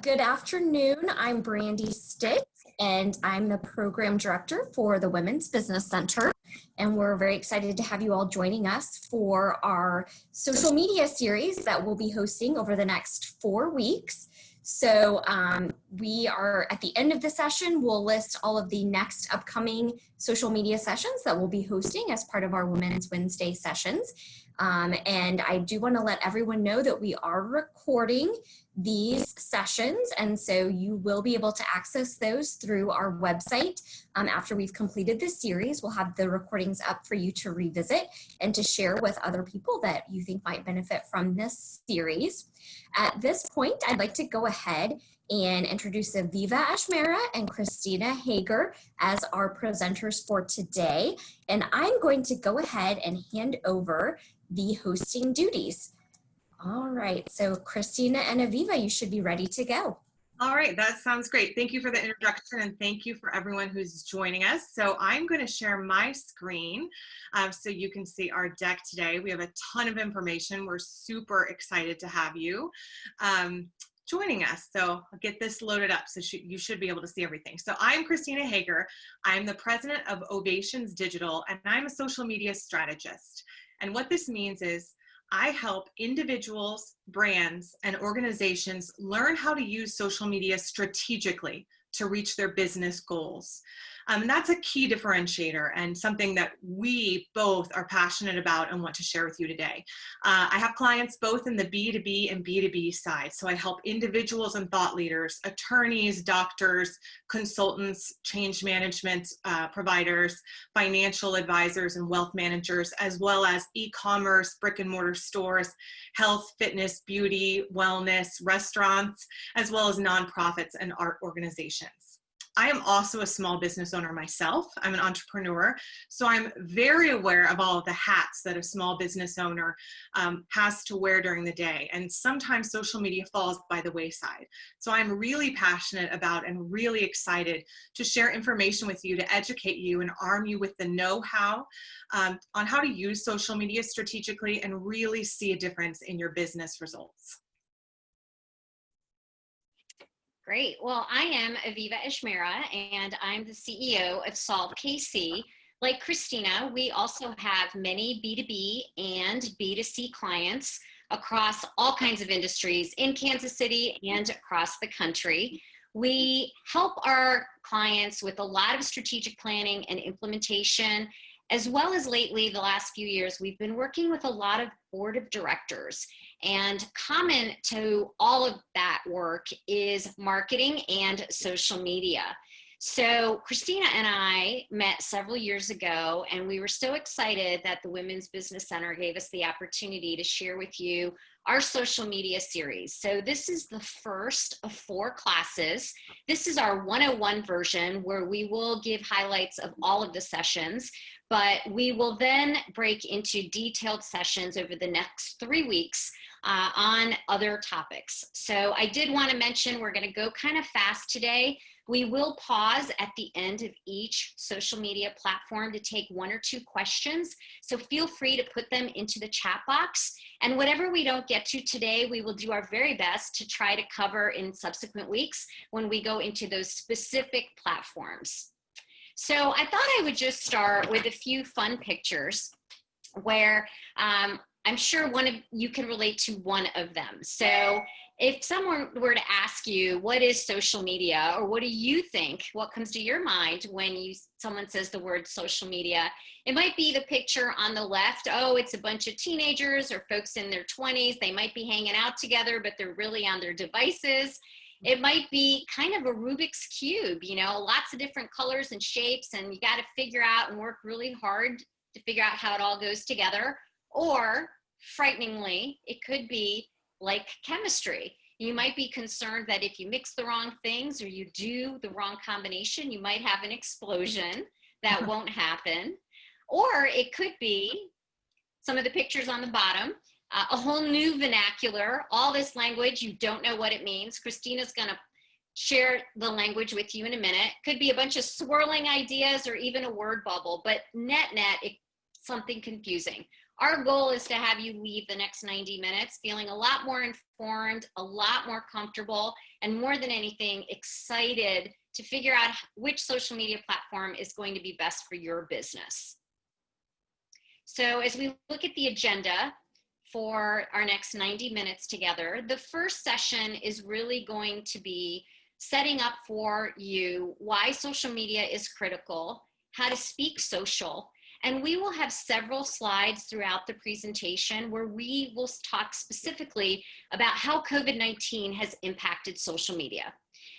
Good afternoon. I'm Brandy Stitt, and I'm the Program Director for the Women's Business Center. And we're very excited to have you all joining us for our social media series that we'll be hosting over the next 4 weeks. So we are at the end of the session, we'll list all of the next upcoming social media sessions that we'll be hosting as part of our Women's Wednesday sessions. And I do want to let everyone know that we are recording these sessions, and so you will be able to access those through our website. After we've completed this series, we'll have the recordings up for you to revisit and to share with other people that you think might benefit from this series. At this point, I'd like to go ahead and introduce Aviva Ajmera and Christina Hager as our presenters for today. And I'm going to go ahead and hand over the hosting duties. All right, so Christina and Aviva, you should be ready to go. All right, that sounds great. Thank you for the introduction, and thank you for everyone who's joining us. So I'm going to share my screen so you can see our deck today. We have a ton of information. We're super excited to have you joining us. So I'll get this loaded up so you should be able to see everything. So I'm Christina Hager. I'm the president of Ovations Digital, and I'm a social media strategist. And what this means is I help individuals, brands, and organizations learn how to use social media strategically to reach their business goals. That's a key differentiator and something that we both are passionate about and want to share with you today. I have clients both in the B2B and B2B side. So I help individuals and thought leaders, attorneys, doctors, consultants, change management providers, financial advisors, and wealth managers, as well as e-commerce, brick and mortar stores, health, fitness, beauty, wellness, restaurants, as well as nonprofits and art organizations. I am also a small business owner myself. I'm an entrepreneur, so I'm very aware of all of the hats that a small business owner has to wear during the day, and sometimes social media falls by the wayside. So I'm really passionate about and really excited to share information with you to educate you and arm you with the know-how on how to use social media strategically and really see a difference in your business results. Great. Well, I am Aviva Ajmera, and I'm the CEO of Solve KC. Like Christina, we also have many B2B and B2C clients across all kinds of industries in Kansas City and across the country. We help our clients with a lot of strategic planning and implementation, as well as lately, the last few years, we've been working with a lot of board of directors. And common to all of that work is marketing and social media. So Christina and I met several years ago, and we were so excited that the Women's Business Center gave us the opportunity to share with you our social media series. So this is the first of 4 classes. This is our 101 version where we will give highlights of all of the sessions, but we will then break into detailed sessions over the next 3 weeks on other topics. So I did want to mention we're going to go kind of fast today. We will pause at the end of each social media platform to take 1 or 2 questions. So feel free to put them into the chat box. And whatever we don't get to today, we will do our very best to try to cover in subsequent weeks when we go into those specific platforms. So I thought I would just start with a few fun pictures where I'm sure one of you can relate to one of them. So if someone were to ask you, what is social media, or what do you think, what comes to your mind when someone says the word social media? It might be the picture on the left. Oh, it's a bunch of teenagers or folks in their 20s. They might be hanging out together, but they're really on their devices. It might be kind of a Rubik's Cube, you know, lots of different colors and shapes, and you got to figure out and work really hard to figure out how it all goes together. Or, frighteningly, it could be like chemistry. You might be concerned that if you mix the wrong things or you do the wrong combination, you might have an explosion that won't happen. Or it could be some of the pictures on the bottom, a whole new vernacular, all this language, you don't know what it means. Christina's going to share the language with you in a minute. Could be a bunch of swirling ideas or even a word bubble, but net, it's something confusing. Our goal is to have you leave the next 90 minutes feeling a lot more informed, a lot more comfortable, and more than anything, excited to figure out which social media platform is going to be best for your business. So as we look at the agenda for our next 90 minutes together, the first session is really going to be setting up for you why social media is critical, how to speak social, and we will have several slides throughout the presentation where we will talk specifically about how COVID-19 has impacted social media.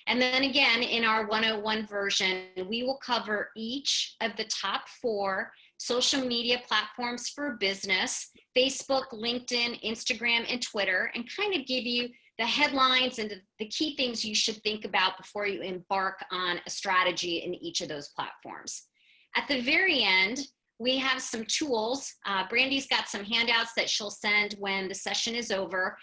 And then again, in our 101 version, we will cover each of the top 4 social media platforms for business: Facebook, LinkedIn, Instagram, and Twitter, and kind of give you the headlines and the key things you should think about before you embark on a strategy in each of those platforms. At the very end, we have some tools. Brandy's got some handouts that she'll send when the session is over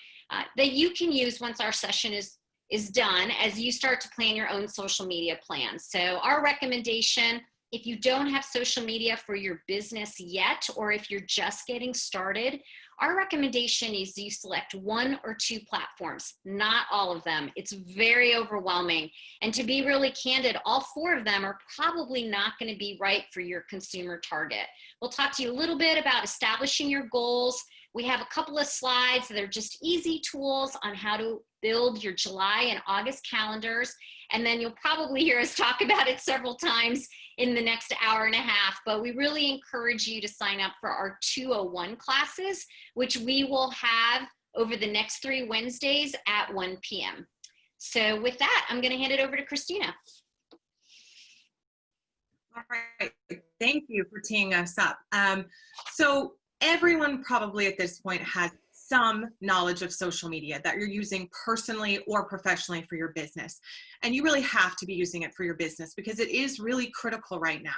that you can use once our session is done as you start to plan your own social media plans. So our recommendation, if you don't have social media for your business yet, or if you're just getting started, our recommendation is you select 1 or 2 platforms, not all of them. It's very overwhelming. And to be really candid, all 4 of them are probably not going to be right for your consumer target. We'll talk to you a little bit about establishing your goals. We have a couple of slides that are just easy tools on how to build your July and August calendars. And then you'll probably hear us talk about it several times in the next hour and a half, but we really encourage you to sign up for our 201 classes, which we will have over the next 3 Wednesdays at 1 p.m. So with that, I'm going to hand it over to Christina. All right, thank you for teeing us up. So everyone probably at this point has some knowledge of social media that you're using personally or professionally for your business. And you really have to be using it for your business because it is really critical right now.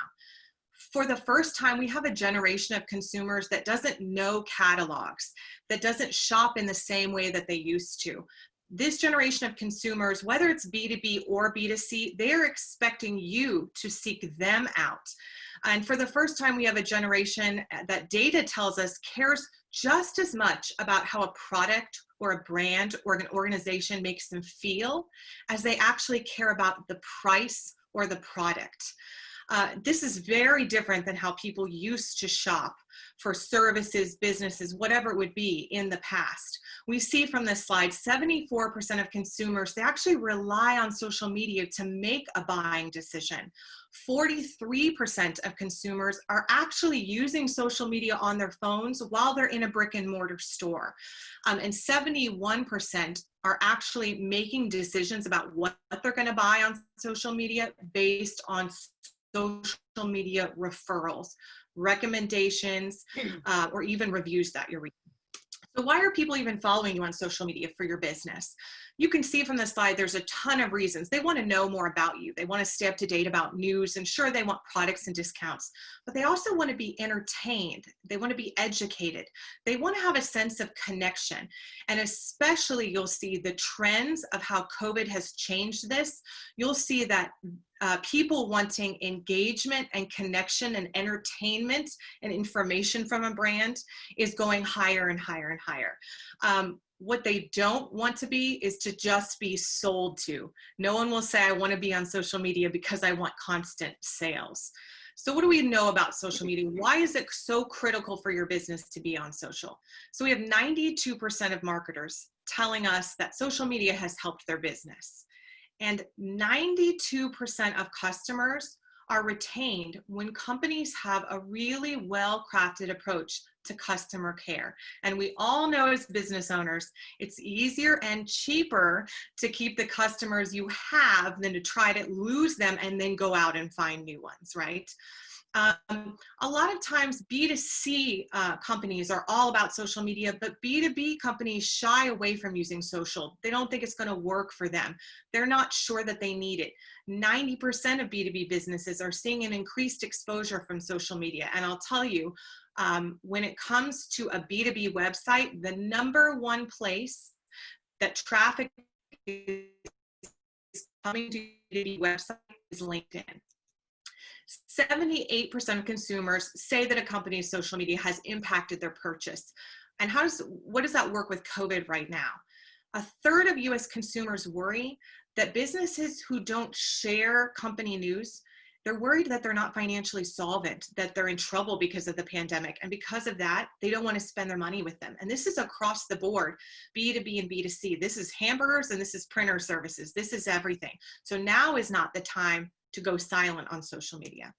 For the first time, we have a generation of consumers that doesn't know catalogs, that doesn't shop in the same way that they used to. This generation of consumers, whether it's B2B or B2C, they're expecting you to seek them out. And for the first time, we have a generation that data tells us cares just as much about how a product or a brand or an organization makes them feel as they actually care about the price or the product. This is very different than how people used to shop for services, businesses, whatever it would be in the past. We see from this slide, 74% of consumers, they actually rely on social media to make a buying decision. 43% of consumers are actually using social media on their phones while they're in a brick and mortar store. And 71% are actually making decisions about what they're going to buy on social media based on social media referrals, recommendations, or even reviews that you're reading. So why are people even following you on social media for your business? You can see from the slide, there's a ton of reasons. They want to know more about you. They want to stay up to date about news, and sure, they want products and discounts, but they also want to be entertained. They want to be educated. They want to have a sense of connection. And especially you'll see the trends of how COVID has changed this. You'll see that people wanting engagement and connection and entertainment and information from a brand is going higher and higher and higher. What they don't want to be is to just be sold to. No one will say, I want to be on social media because I want constant sales. So what do we know about social media? Why is it so critical for your business to be on social? So we have 92% of marketers telling us that social media has helped their business. And 92% of customers are retained when companies have a really well-crafted approach to customer care. And we all know as business owners, it's easier and cheaper to keep the customers you have than to try to lose them and then go out and find new ones, right? A lot of times B2C companies are all about social media, but B2B companies shy away from using social. They don't think it's going to work for them. They're not sure that they need it. 90% of B2B businesses are seeing an increased exposure from social media. And I'll tell you, when it comes to a B2B website, the #1 place that traffic is coming to B2B website is LinkedIn. 78% of consumers say that a company's social media has impacted their purchase. And what does that work with COVID right now? A third of US consumers worry that businesses who don't share company news, they're worried that they're not financially solvent, that they're in trouble because of the pandemic. And because of that, they don't want to spend their money with them. And this is across the board, B2B and B2C. This is hamburgers and this is printer services. This is everything. So now is not the time to go silent on social media.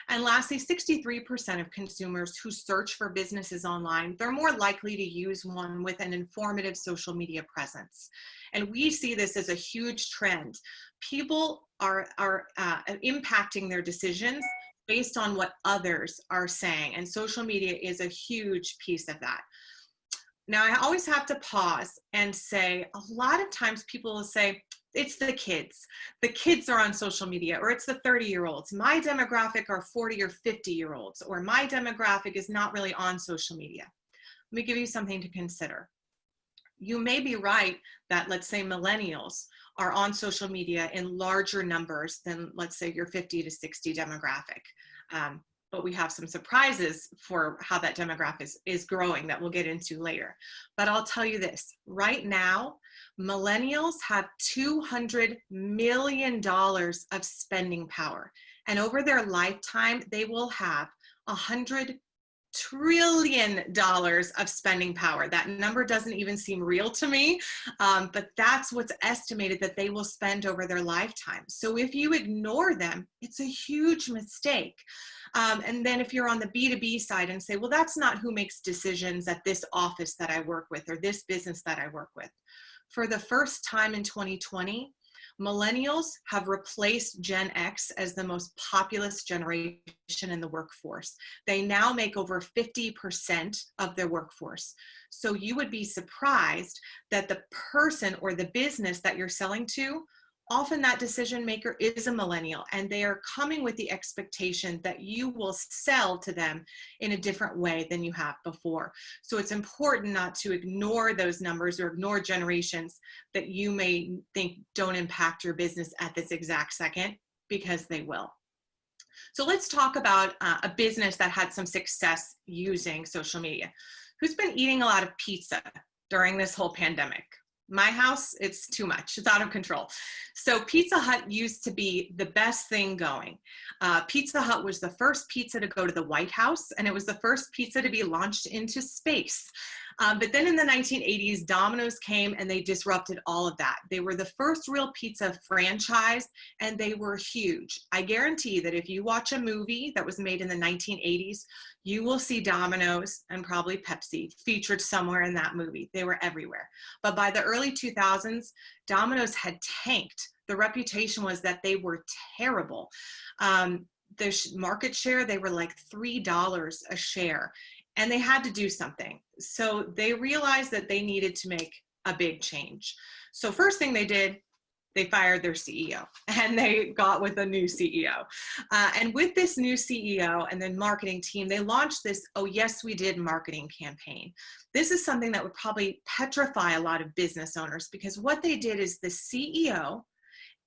And lastly, 63% of consumers who search for businesses online, they're more likely to use one with an informative social media presence. And we see this as a huge trend. People are impacting their decisions based on what others are saying. And social media is a huge piece of that. Now, I always have to pause and say, a lot of times people will say, it's the kids. The kids are on social media, or it's the 30-year-olds. My demographic are 40 or 50-year-olds, or my demographic is not really on social media. Let me give you something to consider. You may be right that, let's say, millennials are on social media in larger numbers than, let's say, your 50 to 60 demographic. But we have some surprises for how that demographic is growing that we'll get into later. But I'll tell you this, right now, millennials have $200 million of spending power. And over their lifetime, they will have $100 trillion of spending power. That number doesn't even seem real to me, but that's what's estimated that they will spend over their lifetime. So if you ignore them, it's a huge mistake. And then if you're on the B2B side and say, well, that's not who makes decisions at this office that I work with or this business that I work with. For the first time in 2020, millennials have replaced Gen X as the most populous generation in the workforce. They now make over 50% of their workforce. So you would be surprised that the person or the business that you're selling to, often that decision maker is a millennial, and they are coming with the expectation that you will sell to them in a different way than you have before. So it's important not to ignore those numbers or ignore generations that you may think don't impact your business at this exact second, because they will. So let's talk about a business that had some success using social media. Who's been eating a lot of pizza during this whole pandemic? My house, it's too much. It's out of control. So Pizza Hut used to be the best thing going. Pizza Hut was the first pizza to go to the White House, and it was the first pizza to be launched into space. But then in the 1980s, Domino's came and they disrupted all of that. They were the first real pizza franchise, and they were huge. I guarantee that if you watch a movie that was made in the 1980s, you will see Domino's and probably Pepsi featured somewhere in that movie. They were everywhere. But by the early 2000s, Domino's had tanked. The reputation was that they were terrible. Their market share, they were like $3 a share. And they had to do something. So they realized that they needed to make a big change. So first thing they did, they fired their CEO, and they got with a new CEO. And with this new CEO and then marketing team, they launched this "Oh Yes We Did" marketing campaign. This is something that would probably petrify a lot of business owners, because what they did is the CEO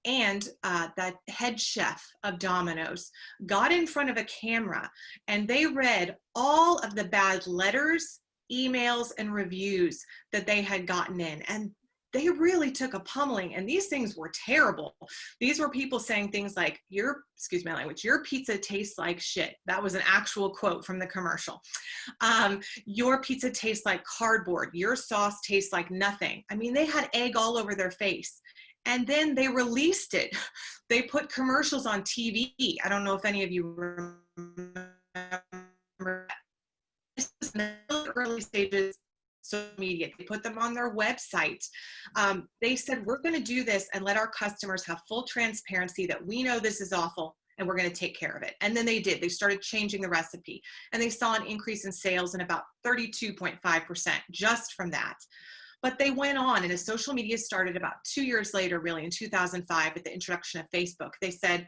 and that head chef of Domino's got in front of a camera, and they read all of the bad letters, emails, and reviews that they had gotten in. And they really took a pummeling, and these things were terrible. These were people saying things like, excuse my language, your pizza tastes like shit. That was an actual quote from the commercial. Your pizza tastes like cardboard. Your sauce tastes like nothing. I mean, they had egg all over their face. And then they released it. They put commercials on TV. I don't know if any of you remember. This was in the early stages of social media. They put them on their website. They said, we're going to do this and let our customers have full transparency that we know this is awful and we're going to take care of it. And then they did. They started changing the recipe, and they saw an increase in sales in about 32.5% just from that. But they went on, and as social media started about 2 years later, really in 2005, with the introduction of Facebook, they said,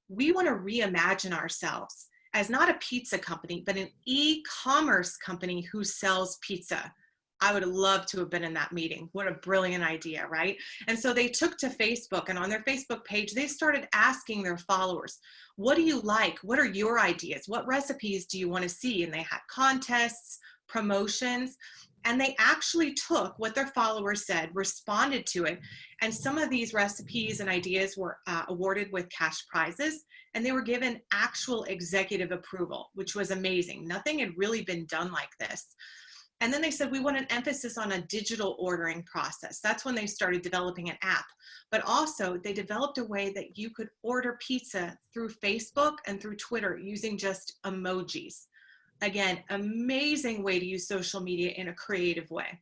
we want to reimagine ourselves as not a pizza company, but an e-commerce company who sells pizza. I would have loved to have been in that meeting. What a brilliant idea, right? And so they took to Facebook, and on their Facebook page, they started asking their followers, what do you like? What are your ideas? What recipes do you want to see? And they had contests, promotions, and they actually took what their followers said, responded to it, and some of these recipes and ideas were awarded with cash prizes, and they were given actual executive approval, which was amazing. Nothing had really been done like this. And then they said, we want an emphasis on a digital ordering process. That's when they started developing an app. But also, they developed a way that you could order pizza through Facebook and through Twitter using just emojis. Again, amazing way to use social media in a creative way.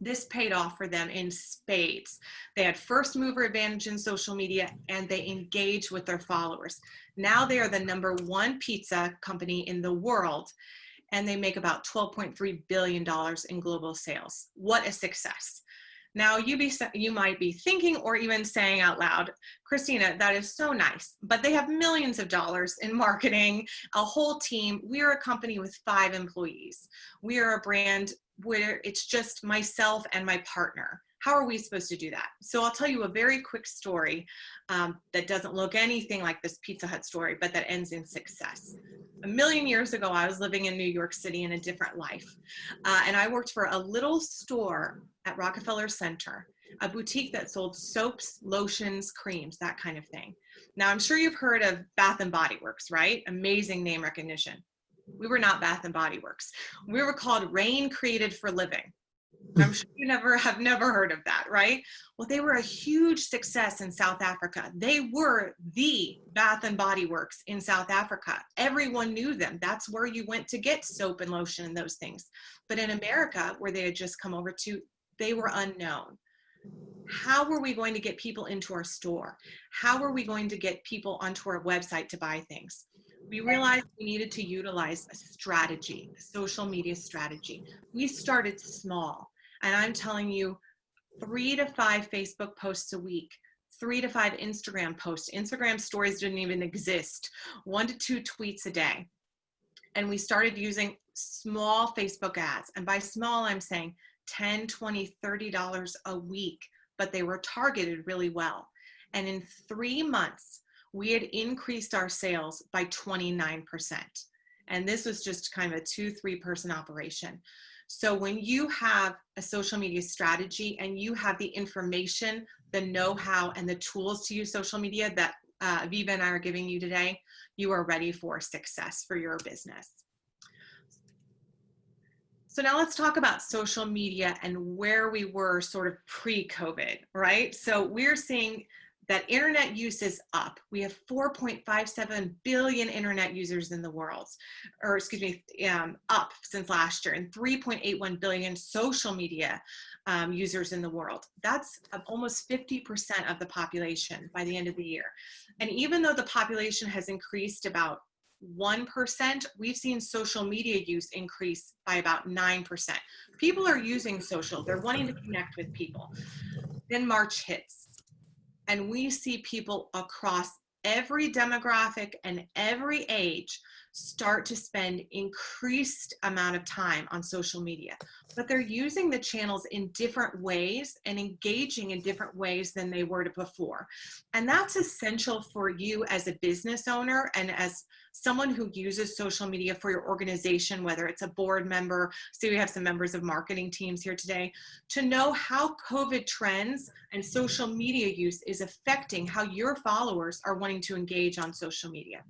This paid off for them in spades. They had first mover advantage in social media, and they engaged with their followers. Now they are the #1 pizza company in the world, and they make about $12.3 billion in global sales. What a success. Now you might be thinking or even saying out loud, Christina, that is so nice, but they have millions of dollars in marketing, a whole team. We are a company with 5 employees. We are a brand where it's just myself and my partner. How are we supposed to do that? So I'll tell you a very quick story that doesn't look anything like this Pizza Hut story, but that ends in success. A million years ago, I was living in New York City in a different life. And I worked for a little store at Rockefeller Center, a boutique that sold soaps, lotions, creams, that kind of thing. Now, I'm sure you've heard of Bath and Body Works, right? Amazing name recognition. We were not Bath and Body Works. We were called Rain Created for Living. I'm sure you have never heard of that, right? Well, they were a huge success in South Africa. They were the Bath and Body Works in South Africa. Everyone knew them. That's where you went to get soap and lotion and those things. But in America, where they had just come over to, they were unknown. How were we going to get people into our store? How were we going to get people onto our website to buy things? We realized we needed to utilize a strategy, a social media strategy. We started small. And I'm telling you, 3 to 5 Facebook posts a week, 3 to 5 Instagram posts. Instagram stories didn't even exist. 1 to 2 tweets a day. And we started using small Facebook ads. And by small, I'm saying $10, $20, $30 a week, but they were targeted really well. And in 3 months, we had increased our sales by 29%. And this was just kind of a 2-3 person operation. So when you have a social media strategy and you have the information, the know-how, and the tools to use social media that Aviva and I are giving you today, you are ready for success for your business. So now let's talk about social media and where we were sort of pre-COVID, right? So we're seeing that internet use is up. We have 4.57 billion internet users in the world, or excuse me, up since last year, and 3.81 billion social media users in the world. That's almost 50% of the population by the end of the year. And even though the population has increased about 1%, we've seen social media use increase by about 9%. People are using social, they're wanting to connect with people. Then March hits. And we see people across every demographic and every age start to spend increased amount of time on social media, but they're using the channels in different ways and engaging in different ways than they were before. And that's essential for you as a business owner and as someone who uses social media for your organization, whether it's a board member. So we have some members of marketing teams here today, to know how COVID trends and social media use is affecting how your followers are wanting to engage on social media.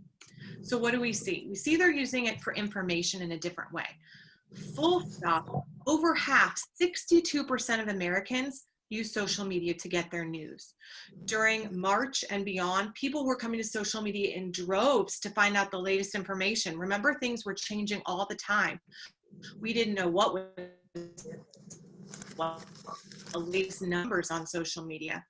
So what do we see? We see they're using it for information in a different way. Full stop, over half, 62% of Americans use social media to get their news. During March and beyond, people were coming to social media in droves to find out the latest information. Remember, things were changing all the time. We didn't know what was the latest numbers on social media.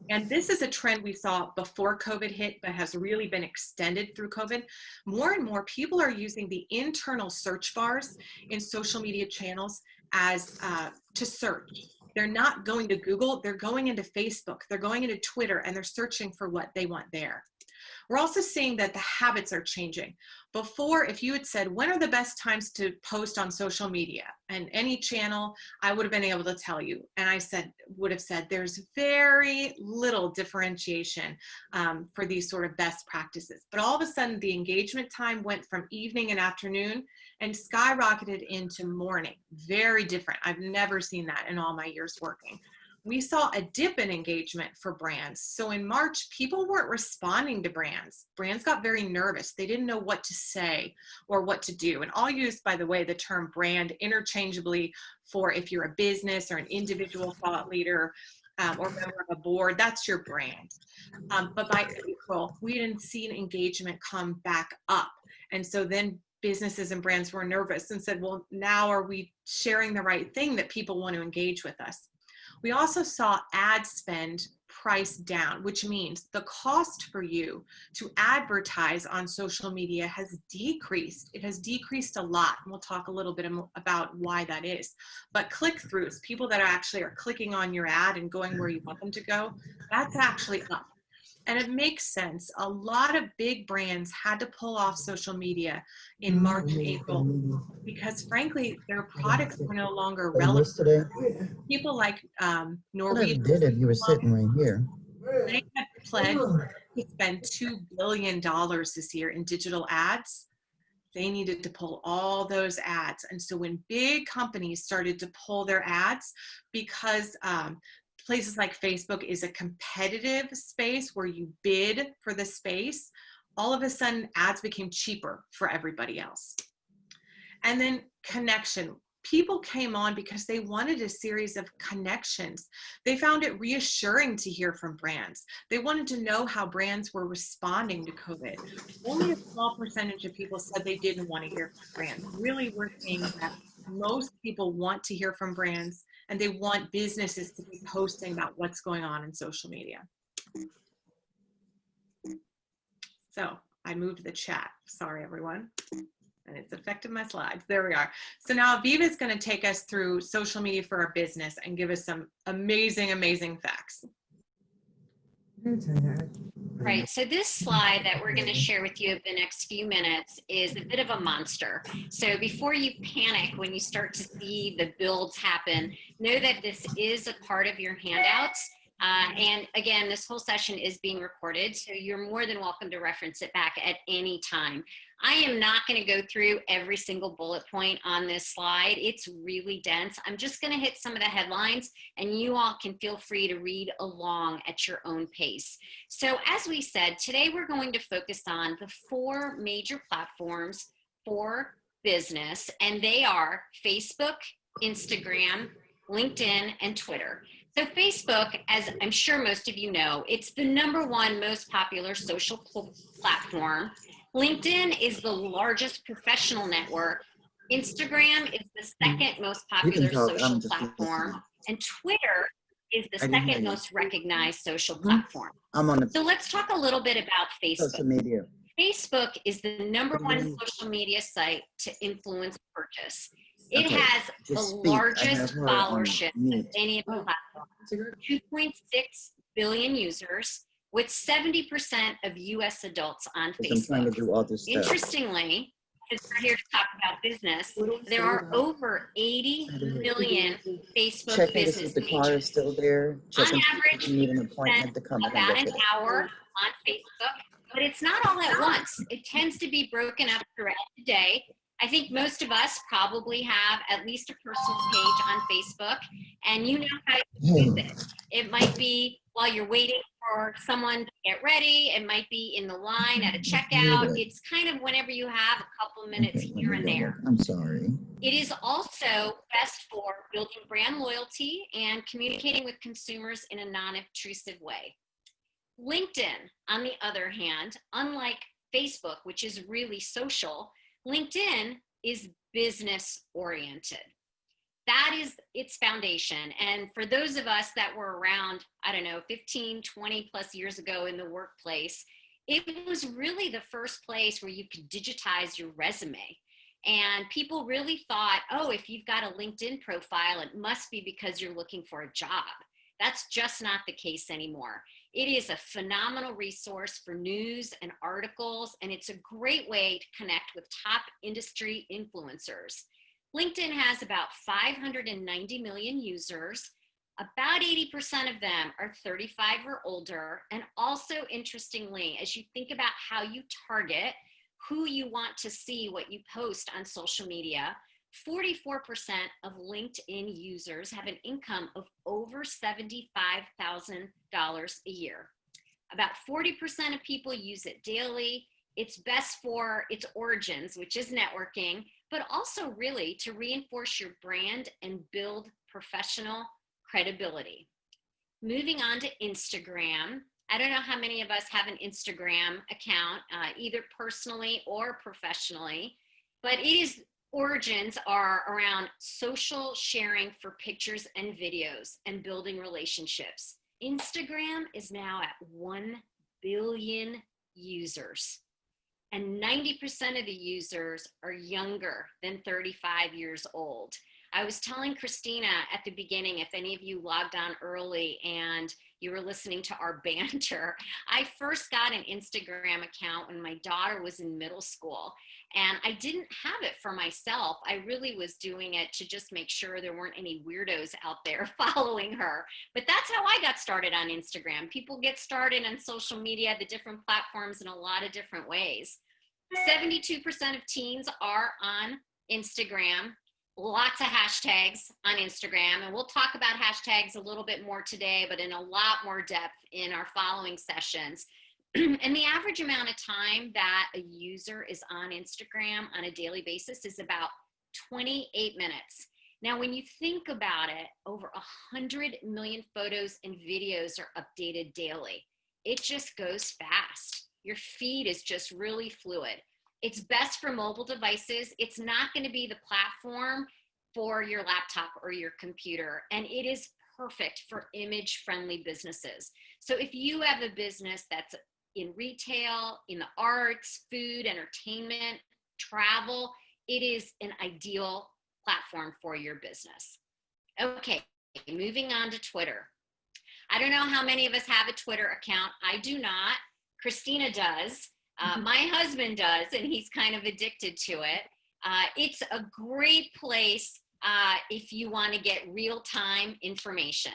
And this is a trend we saw before COVID hit, but has really been extended through COVID. More and more people are using the internal search bars in social media channels as to search. They're not going to Google, they're going into Facebook, they're going into Twitter, and they're searching for what they want there. We're also seeing that the habits are changing. Before, if you had said, when are the best times to post on social media and any channel, I would have been able to tell you. And I would have said, there's very little differentiation for these sort of best practices. But all of a sudden, the engagement time went from evening and afternoon and skyrocketed into morning. Very different. I've never seen that in all my years working. We saw a dip in engagement for brands. So in March, people weren't responding to brands. Brands got very nervous. They didn't know what to say or what to do. And I'll use, by the way, the term brand interchangeably for if you're a business or an individual thought leader or member of a board, that's your brand. But by April, we didn't see an engagement come back up. And so then businesses and brands were nervous and said, well, now are we sharing the right thing that people want to engage with us? We also saw ad spend price down, which means the cost for you to advertise on social media has decreased. It has decreased a lot. And we'll talk a little bit about why that is. But click-throughs, people that actually are clicking on your ad and going where you want them to go, that's actually up. And it makes sense. A lot of big brands had to pull off social media in March and April because, frankly, their products were no longer relevant. People like Norwegian, did if you were sitting right here. they had pledged to spend $2 billion this year in digital ads. They needed to pull all those ads. And so when big companies started to pull their ads, because places like Facebook is a competitive space where you bid for the space, all of a sudden ads became cheaper for everybody else. And then connection. People came on because they wanted a series of connections. They found it reassuring to hear from brands. They wanted to know how brands were responding to COVID. Only a small percentage of people said they didn't want to hear from brands. Really, we're seeing that most people want to hear from brands and they want businesses to be posting about what's going on in social media. So I moved the chat. Sorry, everyone. And it's affected my slides. There we are. So now Aviva is going to take us through social media for our business and give us some amazing, amazing facts. Right, so this slide that we're going to share with you over the next few minutes is a bit of a monster. So before you panic when you start to see the builds happen, know that this is a part of your handouts. And again, this whole session is being recorded, so you're more than welcome to reference it back at any time. I am not going to go through every single bullet point on this slide. It's really dense. I'm just going to hit some of the headlines, and you all can feel free to read along at your own pace. So as we said, today we're going to focus on the 4 major platforms for business, and they are Facebook, Instagram, LinkedIn, and Twitter. So Facebook, as I'm sure most of you know, it's the #1 most popular social platform. LinkedIn is the largest professional network. Instagram is the second most popular social platform. And Twitter is the second most recognized social platform. So let's talk a little bit about Facebook. Social media. Facebook is the #1 social media site to influence purchase. It has the largest followership of any of the platforms, 2.6 billion users, with 70% of US adults on Facebook. Interestingly, because we're here to talk about business, there are over 80 million Facebook business the car is still there. On average, you need an appointment to come about an hour on Facebook, but it's not all at once. It tends to be broken up throughout the day. I think most of us probably have at least a personal page on Facebook, and you know how to use it. It might be while you're waiting for someone to get ready. It might be in the line at a checkout. It's kind of whenever you have a couple minutes here and there. I'm sorry. It is also best for building brand loyalty and communicating with consumers in a non-obtrusive way. LinkedIn, on the other hand, unlike Facebook, which is really social, LinkedIn is business oriented. That is its foundation. And for those of us that were around, I don't know, 15, 20 plus years ago in the workplace, it was really the first place where you could digitize your resume. And people really thought, oh, if you've got a LinkedIn profile, it must be because you're looking for a job. That's just not the case anymore. It is a phenomenal resource for news and articles, and it's a great way to connect with top industry influencers. LinkedIn has about 590 million users. About 80% of them are 35 or older. And also, interestingly, as you think about how you target who you want to see what you post on social media, 44% of LinkedIn users have an income of over $75,000 a year. About 40% of people use it daily. It's best for its origins, which is networking, but also really to reinforce your brand and build professional credibility. Moving on to Instagram. I don't know how many of us have an Instagram account, either personally or professionally, but origins are around social sharing for pictures and videos and building relationships. Instagram is now at 1 billion users, and 90% of the users are younger than 35 years old. I was telling Christina at the beginning, if any of you logged on early and you were listening to our banter, I first got an Instagram account when my daughter was in middle school, and I didn't have it for myself. I really was doing it to just make sure there weren't any weirdos out there following her. But that's how I got started on Instagram. People get started on social media, the different platforms, in a lot of different ways. 72% of teens are on Instagram. Lots of hashtags on Instagram, and we'll talk about hashtags a little bit more today, but in a lot more depth in our following sessions. And the average amount of time that a user is on Instagram on a daily basis is about 28 minutes. Now, when you think about it, over 100 million photos and videos are updated daily. It just goes fast. Your feed is just really fluid. It's best for mobile devices. It's not going to be the platform for your laptop or your computer, and it is perfect for image-friendly businesses. So if you have a business that's in retail, in the arts, food, entertainment, travel, it is an ideal platform for your business. Okay, moving on to Twitter. I don't know how many of us have a Twitter account. I do not. Christina does. My husband does, and he's kind of addicted to it. It's a great place if you want to get real-time information.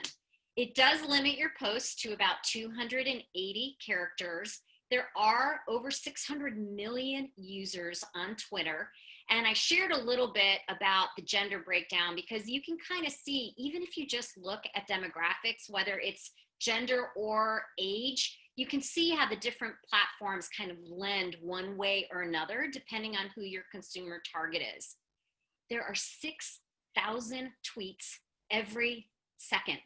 It does limit your posts to about 280 characters. There are over 600 million users on Twitter, and I shared a little bit about the gender breakdown because you can kind of see, even if you just look at demographics, whether it's gender or age, you can see how the different platforms kind of lend one way or another depending on who your consumer target is. There are 6,000 tweets every second.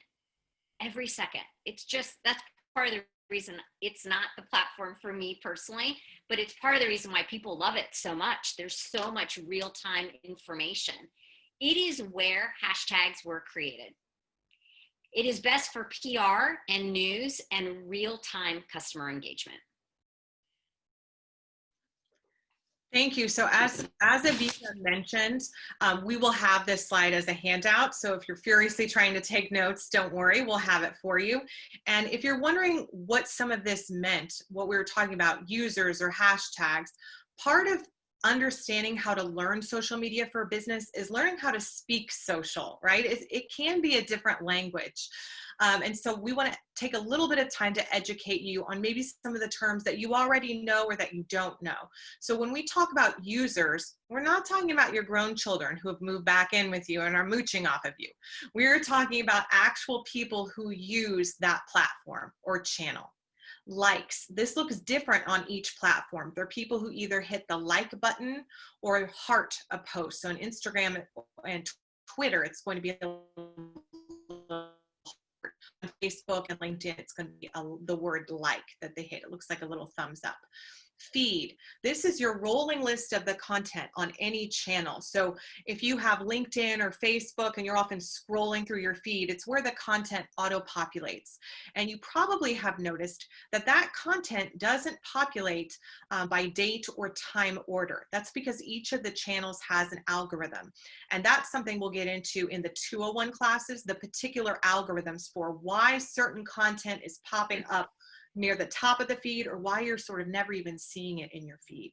Every second. It's just, that's part of the reason it's not the platform for me personally, but it's part of the reason why people love it so much. There's so much real-time information. It is where hashtags were created. It is best for PR and news and real-time customer engagement. Thank you. So as Aviva mentioned, we will have this slide as a handout. So if you're furiously trying to take notes, don't worry, we'll have it for you. And if you're wondering what some of this meant, what we were talking about, users or hashtags, part of understanding how to learn social media for a business is learning how to speak social, right? It can be a different language. And so we want to take a little bit of time to educate you on maybe some of the terms that you already know or that you don't know. So when we talk about users, we're not talking about your grown children who have moved back in with you and are mooching off of you. We're talking about actual people who use that platform or channel. Likes. This looks different on each platform. There are people who either hit the like button or heart a post. So on Instagram and Twitter, it's going to be on Facebook and LinkedIn, it's going to be the word like that they hit. It looks like a little thumbs up. Feed. This is your rolling list of the content on any channel. So if you have LinkedIn or Facebook and you're often scrolling through your feed, it's where the content auto-populates. And you probably have noticed that that content doesn't populate by date or time order. That's because each of the channels has an algorithm. And that's something we'll get into in the 201 classes, the particular algorithms for why certain content is popping up near the top of the feed or why you're sort of never even seeing it in your feed.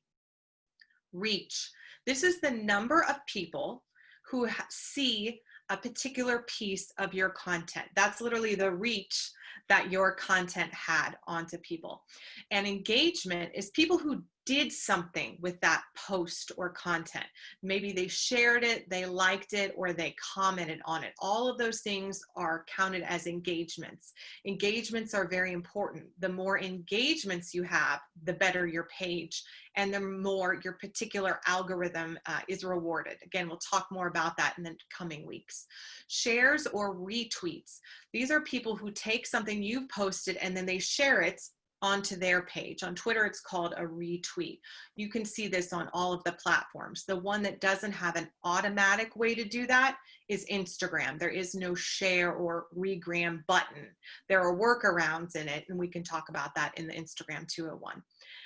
Reach. This is the number of people who see a particular piece of your content. That's literally the reach that your content had onto people. And engagement is people who did something with that post or content. Maybe they shared it, they liked it, or they commented on it. All of those things are counted as engagements. Engagements are very important. The more engagements you have, the better your page, and the more your particular algorithm is rewarded. Again, we'll talk more about that in the coming weeks. Shares or retweets. These are people who take something you've posted and then they share it onto their page. On Twitter, it's called a retweet. You can see this on all of the platforms. The one that doesn't have an automatic way to do that is Instagram. There is no share or regram button. There are workarounds in it, and we can talk about that in the Instagram 201.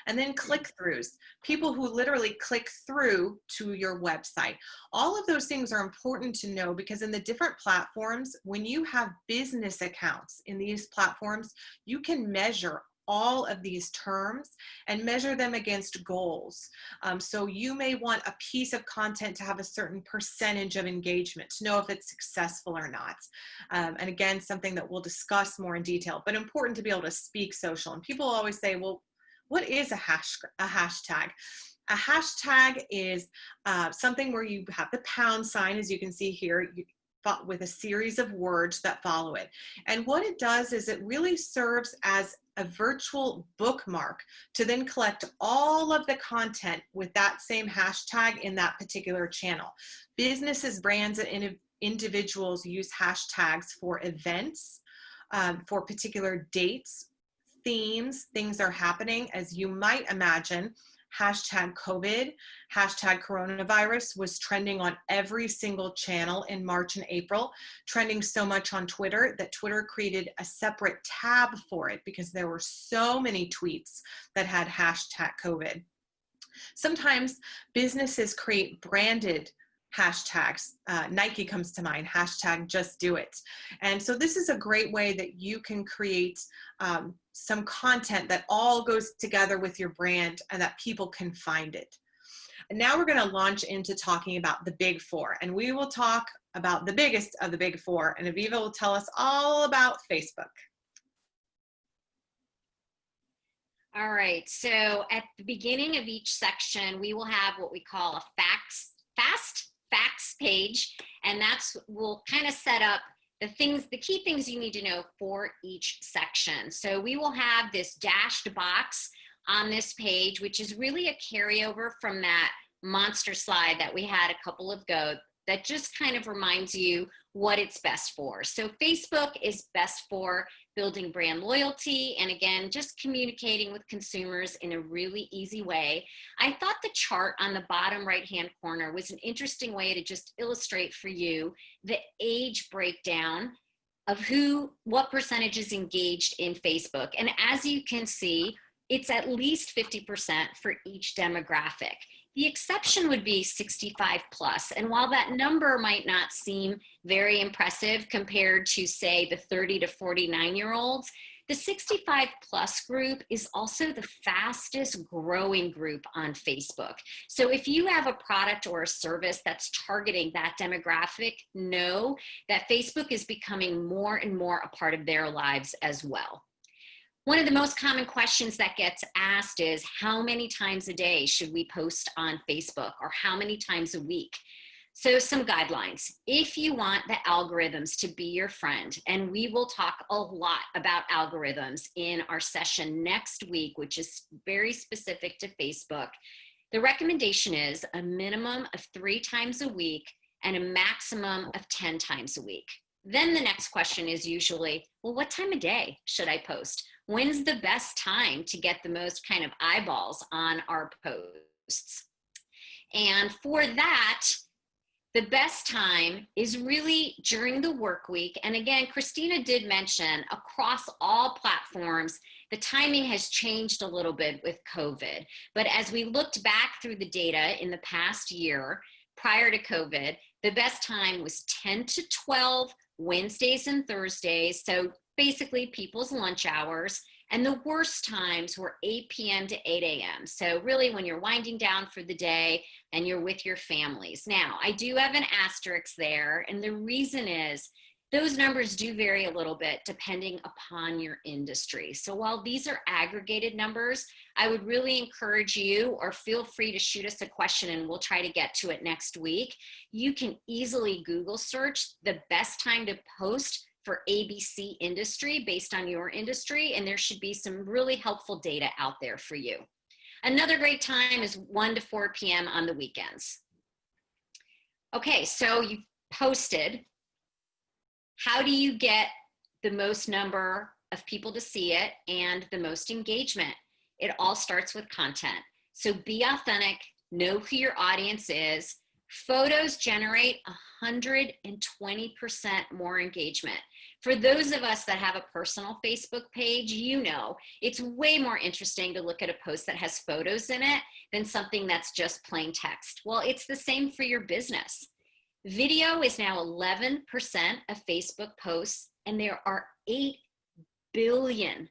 And then click-throughs, people who literally click through to your website. All of those things are important to know because in the different platforms, when you have business accounts in these platforms, you can measure all of these terms and measure them against goals. So you may want a piece of content to have a certain percentage of engagement to know if it's successful or not. And again, something that we'll discuss more in detail, but important to be able to speak social. And people always say, well, what is a hashtag? A hashtag is something where you have the pound sign, as you can see here, with a series of words that follow it. And what it does is it really serves as a virtual bookmark to then collect all of the content with that same hashtag in that particular channel. Businesses, brands, and individuals use hashtags for events, for particular dates, themes, things are happening. As you might imagine, hashtag COVID, hashtag coronavirus was trending on every single channel in March and April, trending so much on Twitter that Twitter created a separate tab for it because there were so many tweets that had hashtag COVID. Sometimes businesses create branded hashtags. Nike comes to mind, hashtag just do it. And so this is a great way that you can create some content that all goes together with your brand and that people can find it. And now we're going to launch into talking about the big four, and we will talk about the biggest of the big four, and Aviva will tell us all about Facebook. All right, so at the beginning of each section, we will have what we call a fast facts page, and we'll kind of set up the key things you need to know for each section. So we will have this dashed box on this page, which is really a carryover from that monster slide that we had a couple of ago that just kind of reminds you what it's best for. So Facebook is best for building brand loyalty, and again, just communicating with consumers in a really easy way. I thought the chart on the bottom right-hand corner was an interesting way to just illustrate for you the age breakdown of what percentage is engaged in Facebook. And as you can see, it's at least 50% for each demographic. The exception would be 65 plus. And while that number might not seem very impressive compared to, say, the 30 to 49-year-olds, the 65 plus group is also the fastest growing group on Facebook. So if you have a product or a service that's targeting that demographic, know that Facebook is becoming more and more a part of their lives as well. One of the most common questions that gets asked is, how many times a day should we post on Facebook, or how many times a week? So some guidelines. If you want the algorithms to be your friend, and we will talk a lot about algorithms in our session next week, which is very specific to Facebook, the recommendation is a minimum of 3 times a week and a maximum of 10 times a week. Then the next question is usually, well, what time of day should I post? When's the best time to get the most kind of eyeballs on our posts? And for that, the best time is really during the work week. And again, Christina did mention across all platforms, the timing has changed a little bit with COVID. But as we looked back through the data in the past year prior to COVID, the best time was 10 to 12 Wednesdays and Thursdays. So basically people's lunch hours. And the worst times were 8 p.m. to 8 a.m. So really when you're winding down for the day and you're with your families. Now, I do have an asterisk there. And the reason is those numbers do vary a little bit depending upon your industry. So while these are aggregated numbers, I would really encourage you, or feel free to shoot us a question and we'll try to get to it next week. You can easily Google search the best time to post for ABC industry based on your industry, and there should be some really helpful data out there for you. Another great time is 1 to 4 p.m. on the weekends. Okay, so you posted. How do you get the most number of people to see it and the most engagement? It all starts with content. So be authentic, know who your audience is. Photos generate 120% more engagement. For those of us that have a personal Facebook page, you know, it's way more interesting to look at a post that has photos in it than something that's just plain text. Well, it's the same for your business. Video is now 11% of Facebook posts, and there are 8 billion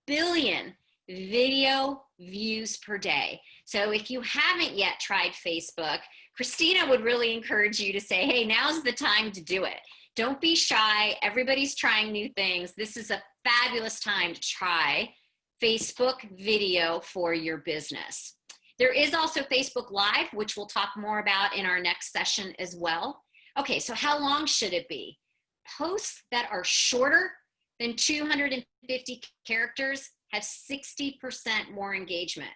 video views per day. So if you haven't yet tried Facebook, Christina would really encourage you to say, hey, now's the time to do it. Don't be shy. Everybody's trying new things. This is a fabulous time to try Facebook video for your business. There is also Facebook Live, which we'll talk more about in our next session as well. Okay, so how long should it be? Posts that are shorter than 250 characters have 60% more engagement.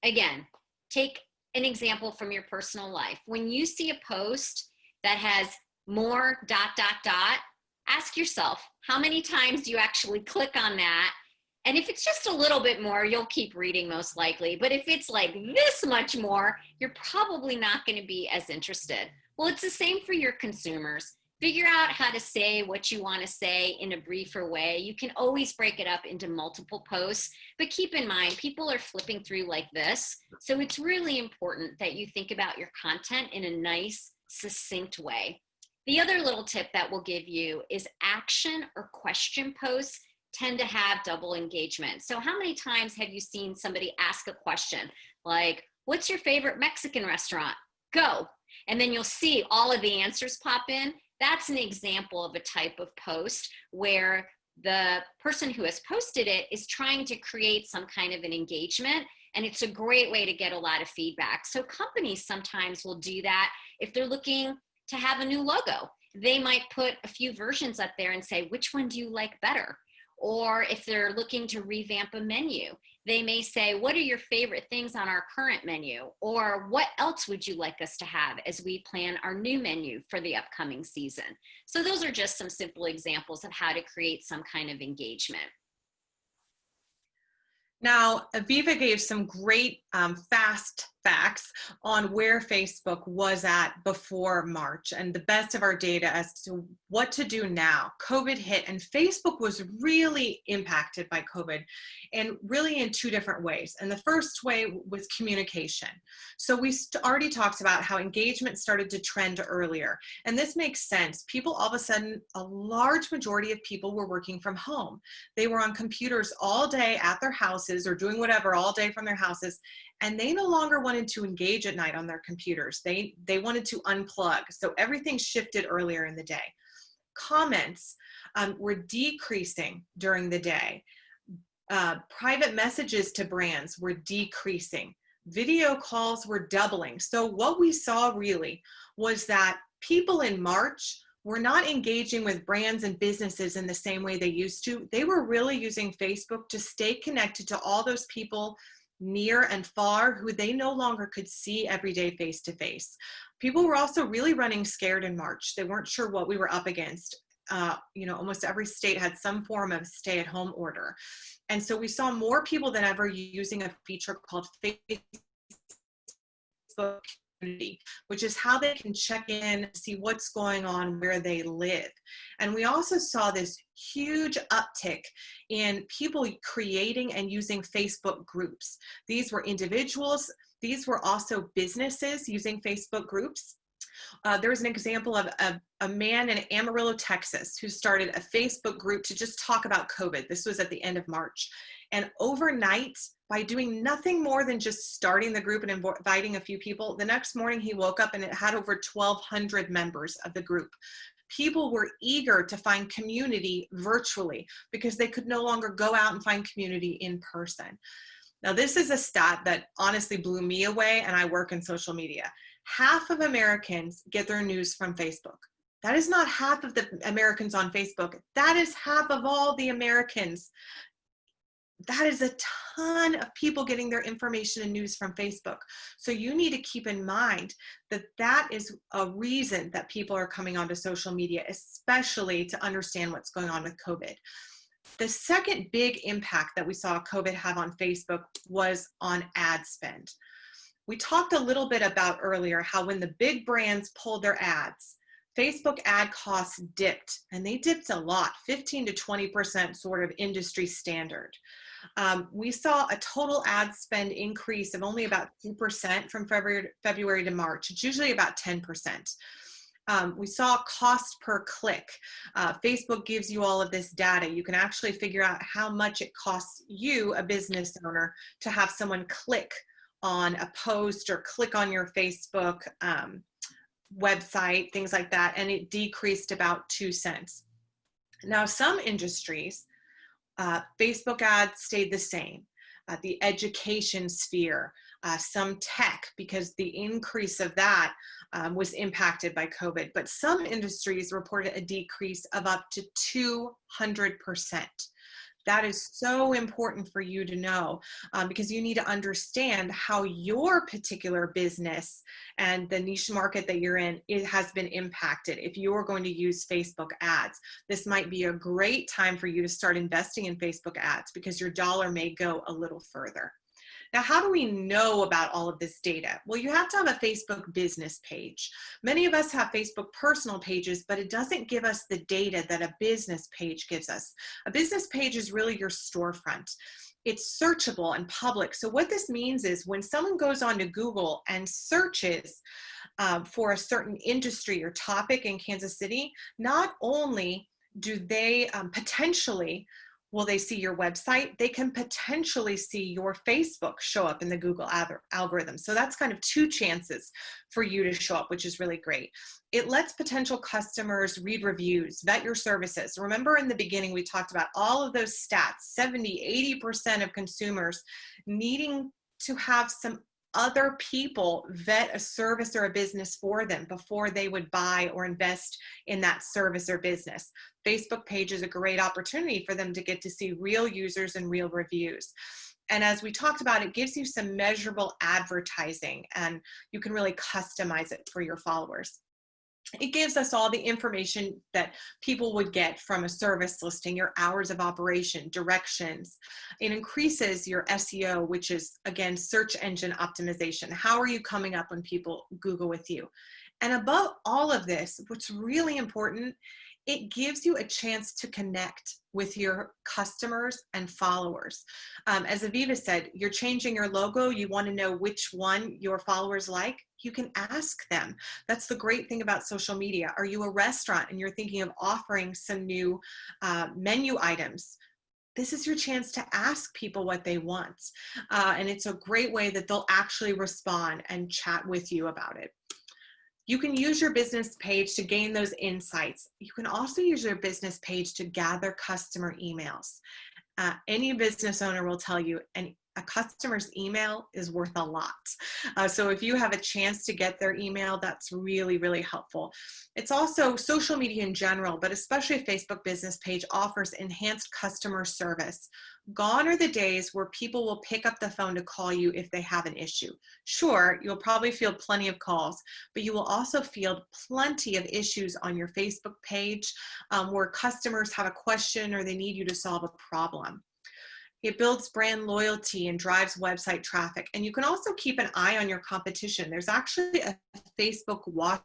Again, take an example from your personal life. When you see a post that has more ... ask yourself, how many times do you actually click on that? And if it's just a little bit more, you'll keep reading most likely. But if it's like this much more, you're probably not going to be as interested. Well, it's the same for your consumers. Figure out how to say what you want to say in a briefer way. You can always break it up into multiple posts, but keep in mind, people are flipping through like this. So it's really important that you think about your content in a nice, succinct way. The other little tip that we'll give you is action or question posts tend to have double engagement. So how many times have you seen somebody ask a question like, what's your favorite Mexican restaurant? Go. And then you'll see all of the answers pop in. That's an example of a type of post where the person who has posted it is trying to create some kind of an engagement, and it's a great way to get a lot of feedback. So companies sometimes will do that if they're looking to have a new logo. They might put a few versions up there and say, which one do you like better? Or if they're looking to revamp a menu, they may say, what are your favorite things on our current menu? Or what else would you like us to have as we plan our new menu for the upcoming season? So those are just some simple examples of how to create some kind of engagement. Now, Aviva gave some great fast facts on where Facebook was at before March and the best of our data as to what to do now. COVID hit and Facebook was really impacted by COVID, and really in two different ways. And the first way was communication. So we already talked about how engagement started to trend earlier. And this makes sense. People, all of a sudden, a large majority of people were working from home. They were on computers all day at their houses or doing whatever all day from their houses. And they no longer wanted to engage at night on their computers. They wanted to unplug. So everything shifted earlier in the day. Comments were decreasing during the day. Private messages to brands were decreasing. Video calls were doubling. So what we saw really was that people in March were not engaging with brands and businesses in the same way they used to. They were really using Facebook to stay connected to all those people near and far who they no longer could see every day face to face. People were also really running scared in March. They weren't sure what we were up against. almost every state had some form of stay-at-home order. And so we saw more people than ever using a feature called Facebook Community, which is how they can check in, see what's going on where they live. And we also saw this huge uptick in people creating and using Facebook groups. These were individuals. These were also businesses using Facebook groups. There was an example of a man in Amarillo, Texas, who started a Facebook group to just talk about COVID. This was at the end of March. And overnight, by doing nothing more than just starting the group and inviting a few people, the next morning he woke up and it had over 1,200 members of the group. People were eager to find community virtually because they could no longer go out and find community in person. Now, this is a stat that honestly blew me away, and I work in social media. Half of Americans get their news from Facebook. That is not half of the Americans on Facebook. That is half of all the Americans. That is a ton of people getting their information and news from Facebook. So you need to keep in mind that that is a reason that people are coming onto social media, especially to understand what's going on with COVID. The second big impact that we saw COVID have on Facebook was on ad spend. We talked a little bit about earlier how when the big brands pulled their ads, Facebook ad costs dipped, and they dipped a lot, 15 to 20% sort of industry standard. We saw a total ad spend increase of only about 2% from February to March. It's usually about 10%. We saw cost per click. Facebook gives you all of this data. You can actually figure out how much it costs you, a business owner, to have someone click on a post or click on your Facebook website, things like that, and it decreased about 2 cents. Now, some industries, Facebook ads stayed the same. The education sphere, some tech, because the increase of that was impacted by COVID. But some industries reported a decrease of up to 200%. That is so important for you to know because you need to understand how your particular business and the niche market that you're in, it has been impacted. If you're going to use Facebook ads, this might be a great time for you to start investing in Facebook ads because your dollar may go a little further. Now, how do we know about all of this data? Well, you have to have a Facebook business page. Many of us have Facebook personal pages, but it doesn't give us the data that a business page gives us. A business page is really your storefront. It's searchable and public. So what this means is when someone goes onto Google and searches for a certain industry or topic in Kansas City, not only do they will they see your website, they can potentially see your Facebook show up in the Google algorithm. So that's kind of 2 chances for you to show up, which is really great. It lets potential customers read reviews, vet your services. Remember in the beginning, we talked about all of those stats, 70, 80% of consumers needing to have some other people vet a service or a business for them before they would buy or invest in that service or business. Facebook page is a great opportunity for them to get to see real users and real reviews. And as we talked about, it gives you some measurable advertising and you can really customize it for your followers. It gives us all the information that people would get from a service listing, your hours of operation, directions. It increases your SEO, which is, again, search engine optimization. How are you coming up when people Google with you? And above all of this, what's really important, it gives you a chance to connect with your customers and followers. As Aviva said, you're changing your logo. You want to know which one your followers like. You can ask them. That's the great thing about social media. Are you a restaurant and you're thinking of offering some new menu items? This is your chance to ask people what they want. And it's a great way that they'll actually respond and chat with you about it. You can use your business page to gain those insights. You can also use your business page to gather customer emails. Any business owner will tell you, and a customer's email is worth a lot. So if you have a chance to get their email, that's really, really helpful. It's also social media in general, but especially a Facebook business page offers enhanced customer service. Gone are the days where people will pick up the phone to call you if they have an issue. Sure, you'll probably field plenty of calls, but you will also field plenty of issues on your Facebook page where customers have a question or they need you to solve a problem. It builds brand loyalty and drives website traffic. And you can also keep an eye on your competition. There's actually a Facebook watch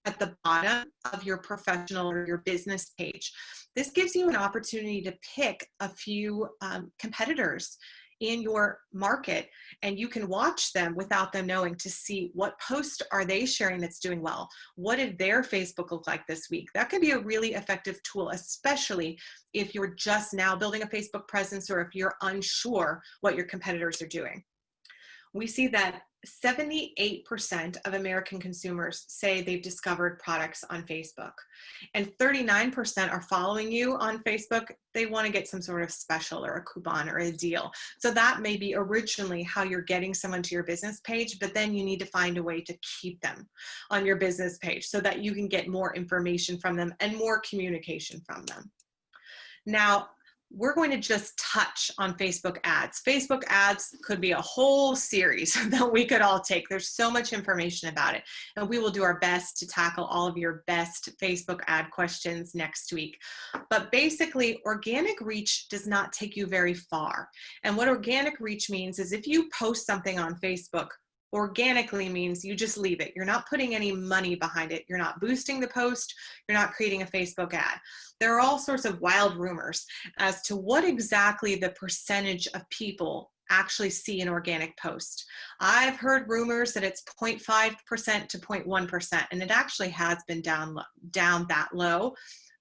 at the bottom of your professional or your business page. This gives you an opportunity to pick a few competitors in your market, and you can watch them without them knowing to see what post are they sharing that's doing well. What did their Facebook look like this week? That can be a really effective tool, especially if you're just now building a Facebook presence or if you're unsure what your competitors are doing. We see that 78% of American consumers say they've discovered products on Facebook, and 39% are following you on Facebook. They want to get some sort of special or a coupon or a deal. So that may be originally how you're getting someone to your business page, but then you need to find a way to keep them on your business page so that you can get more information from them and more communication from them. Now, we're going to just touch on Facebook ads. Facebook ads could be a whole series that we could all take. There's so much information about it, and we will do our best to tackle all of your best Facebook ad questions next week. But basically, organic reach does not take you very far. And what organic reach means is if you post something on Facebook, organically means you just leave it. You're not putting any money behind it. You're not boosting the post. You're not creating a Facebook ad. There are all sorts of wild rumors as to what exactly the percentage of people actually see an organic post. I've heard rumors that it's 0.5% to 0.1%, and it actually has been down that low.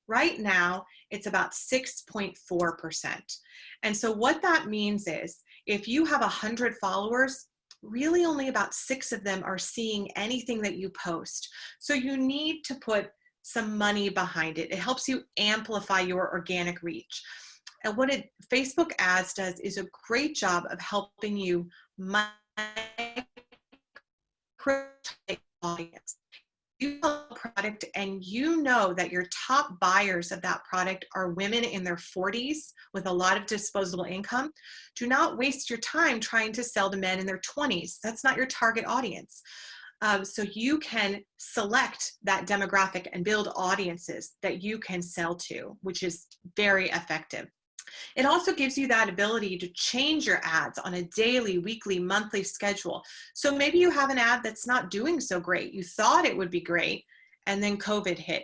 Right now, it's about 6.4%. And so what that means is if you have 100 followers, really only about 6 of them are seeing anything that you post. So you need to put some money behind it. It helps you amplify your organic reach. And what Facebook ads does is a great job of helping you micro audience. You sell a product and you know that your top buyers of that product are women in their 40s with a lot of disposable income. Do not waste your time trying to sell to men in their 20s. That's not your target audience. So you can select that demographic and build audiences that you can sell to, which is very effective. It also gives you that ability to change your ads on a daily, weekly, monthly schedule. So maybe you have an ad that's not doing so great. You thought it would be great, and then COVID hit.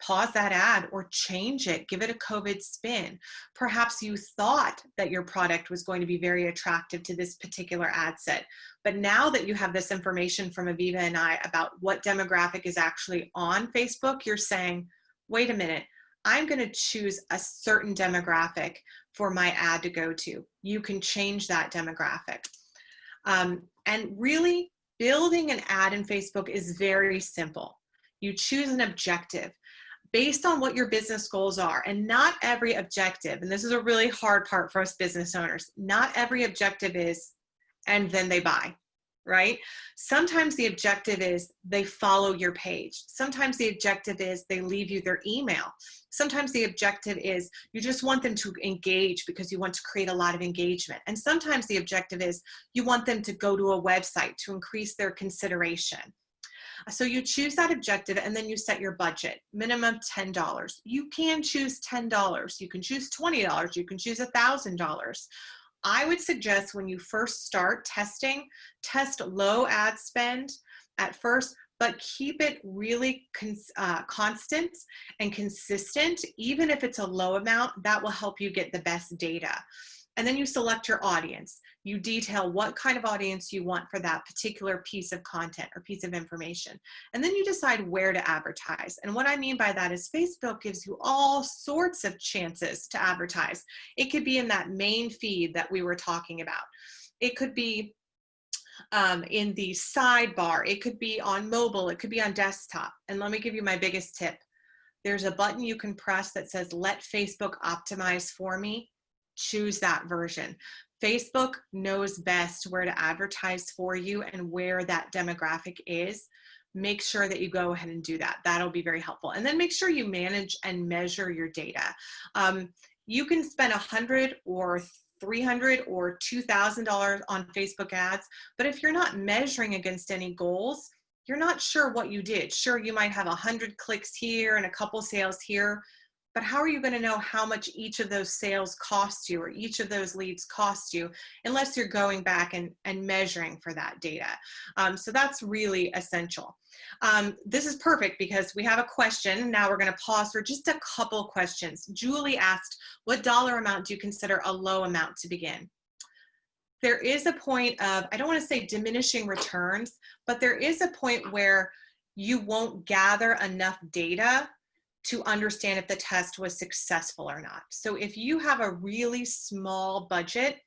Pause that ad or change it. Give it a COVID spin. Perhaps you thought that your product was going to be very attractive to this particular ad set. But now that you have this information from Aviva and I about what demographic is actually on Facebook, you're saying, wait a minute, I'm going to choose a certain demographic for my ad to go to. You can change that demographic. And really, building an ad in Facebook is very simple. You choose an objective based on what your business goals are. And not every objective, and this is a really hard part for us business owners, not every objective is, and then they buy. Right? Sometimes the objective is they follow your page. Sometimes the objective is they leave you their email. Sometimes the objective is you just want them to engage because you want to create a lot of engagement. And sometimes the objective is you want them to go to a website to increase their consideration. So you choose that objective and then you set your budget, minimum $10. You can choose $10. You can choose $20. You can choose $1,000. I would suggest when you first start testing, test low ad spend at first, but keep it really constant and consistent. Even if it's a low amount, that will help you get the best data. And then you select your audience. You detail what kind of audience you want for that particular piece of content or piece of information. And then you decide where to advertise. And what I mean by that is Facebook gives you all sorts of chances to advertise. It could be in that main feed that we were talking about. It could be in the sidebar. It could be on mobile. It could be on desktop. And let me give you my biggest tip. There's a button you can press that says, "Let Facebook optimize for me." choose that version. Facebook knows best where to advertise for you and where that demographic is. Make sure that you go ahead and do that. That'll be very helpful. And then make sure you manage and measure your data. You can spend $100 or $300 or $2,000 on Facebook ads, but if you're not measuring against any goals, you're not sure what you did. Sure, you might have 100 clicks here and a couple sales here, but how are you going to know how much each of those sales cost you or each of those leads cost you unless you're going back and measuring for that data? So that's really essential. This is perfect because we have a question. Now we're going to pause for just a couple questions. Julie asked, what dollar amount do you consider a low amount to begin? There is a point of, I don't want to say diminishing returns, but there is a point where you won't gather enough data to understand if the test was successful or not. So if you have a really small budget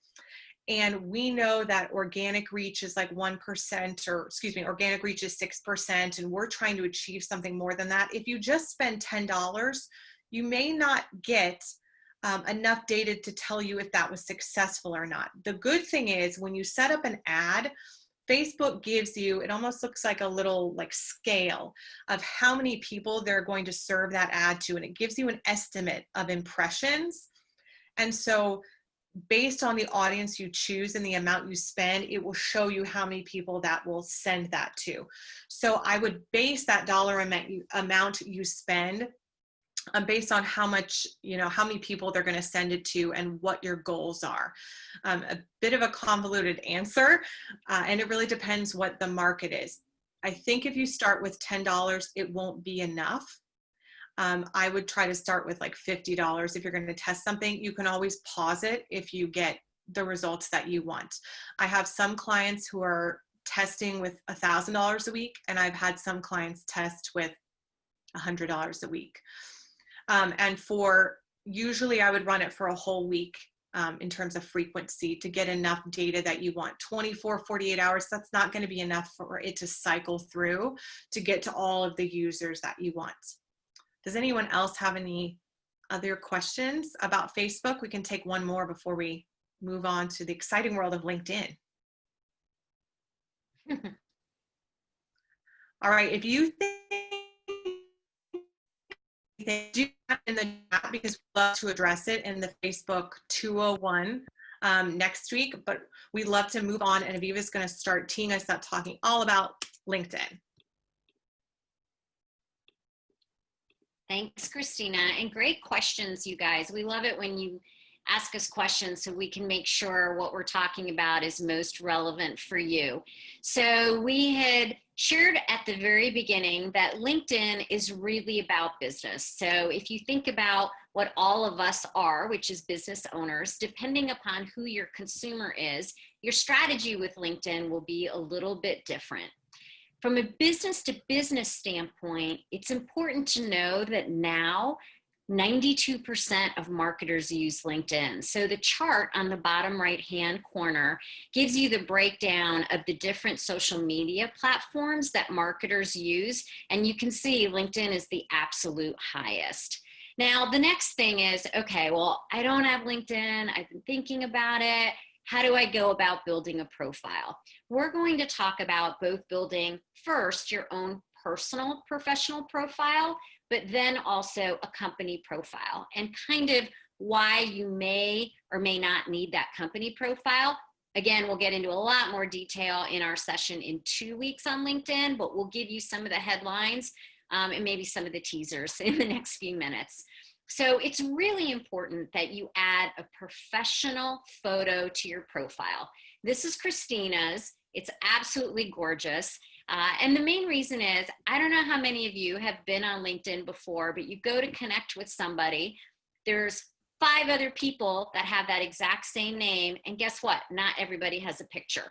and we know that organic reach is like 1%, or excuse me, organic reach is 6%, and we're trying to achieve something more than that, if you just spend $10, you may not get enough data to tell you if that was successful or not. The good thing is when you set up an ad, Facebook gives you, it almost looks like a little like scale of how many people they're going to serve that ad to, and it gives you an estimate of impressions. And so based on the audience you choose and the amount you spend, it will show you how many people that will send that to. So I would base that dollar amount you spend based on how much, how many people they're going to send it to and what your goals are. A bit of a convoluted answer, and it really depends what the market is. I think if you start with $10, it won't be enough. I would try to start with like $50 if you're going to test something. You can always pause it if you get the results that you want. I have some clients who are testing with $1,000 a week, and I've had some clients test with $100 a week. And usually I would run it for a whole week in terms of frequency to get enough data that you want. 24, 48 hours, that's not going to be enough for it to cycle through to get to all of the users that you want. Does anyone else have any other questions about Facebook? We can take one more before we move on to the exciting world of LinkedIn. All right, if you think do that in the chat because we'd love to address it in the Facebook 201 next week, but we'd love to move on, and Aviva is going to start teeing us up talking all about LinkedIn. Thanks, Christina, and great questions, you guys. We love it when you ask us questions so we can make sure what we're talking about is most relevant for you. So we had shared at the very beginning that LinkedIn is really about business. So if you think about what all of us are, which is business owners, depending upon who your consumer is, your strategy with LinkedIn will be a little bit different. From a business to business standpoint, it's important to know that now 92% of marketers use LinkedIn. So the chart on the bottom right-hand corner gives you the breakdown of the different social media platforms that marketers use. And you can see LinkedIn is the absolute highest. Now, the next thing is, okay, well, I don't have LinkedIn. I've been thinking about it. How do I go about building a profile? We're going to talk about both building first your own personal professional profile, but then also a company profile, and kind of why you may or may not need that company profile. Again, we'll get into a lot more detail in our session in 2 weeks on LinkedIn, but we'll give you some of the headlines and maybe some of the teasers in the next few minutes. So it's really important that you add a professional photo to your profile. This is Christina's. It's absolutely gorgeous. And the main reason is, I don't know how many of you have been on LinkedIn before, but you go to connect with somebody. There's 5 other people that have that exact same name. And guess what? Not everybody has a picture.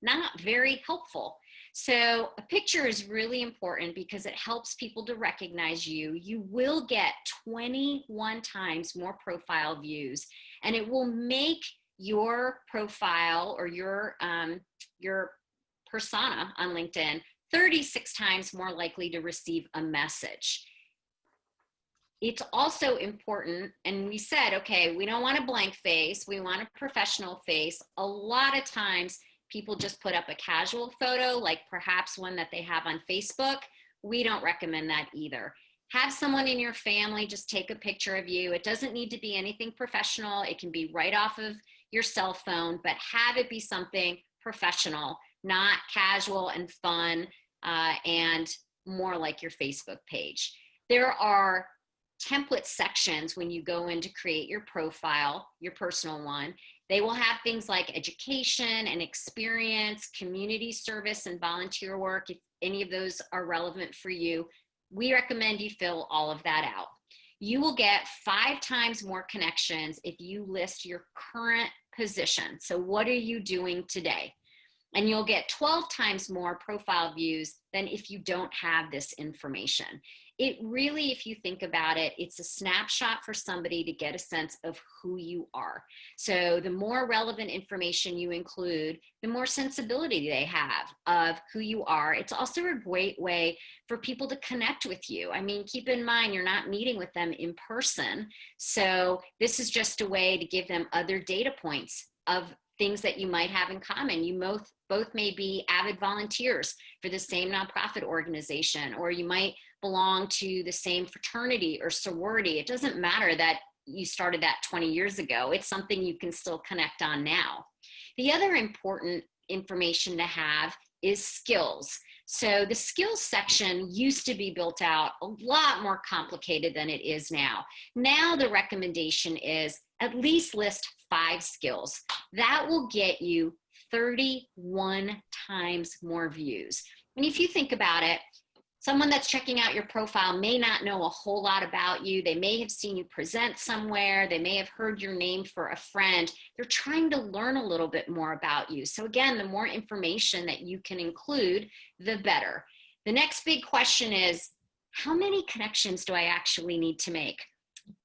Not very helpful. So a picture is really important because it helps people to recognize you. You will get 21 times more profile views, and it will make your profile or your persona on LinkedIn 36 times more likely to receive a message. It's also important, and we said, okay, we don't want a blank face, we want a professional face. A lot of times people just put up a casual photo, like perhaps one that they have on Facebook. We don't recommend that either. Have someone in your family just take a picture of you. It doesn't need to be anything professional. It can be right off of your cell phone, but have it be something professional, not casual and fun, and more like your Facebook page. There are template sections when you go in to create your profile, your personal one. They will have things like education and experience, community service and volunteer work. If any of those are relevant for you, we recommend you fill all of that out. You will get 5 times more connections if you list your current position. So what are you doing today? And you'll get 12 times more profile views than if you don't have this information. It really, if you think about it, it's a snapshot for somebody to get a sense of who you are. So the more relevant information you include, the more sensibility they have of who you are. It's also a great way for people to connect with you. I mean, keep in mind, you're not meeting with them in person. So this is just a way to give them other data points of things that you might have in common. You both may be avid volunteers for the same nonprofit organization, or you might belong to the same fraternity or sorority. It doesn't matter that you started that 20 years ago. It's something you can still connect on now. The other important information to have is skills. So the skills section used to be built out a lot more complicated than it is now. Now the recommendation is at least list 5 skills. That will get you 31 times more views. And if you think about it, someone that's checking out your profile may not know a whole lot about you. They may have seen you present somewhere. They may have heard your name for a friend. They're trying to learn a little bit more about you. So again, the more information that you can include, the better. The next big question is, how many connections do I actually need to make?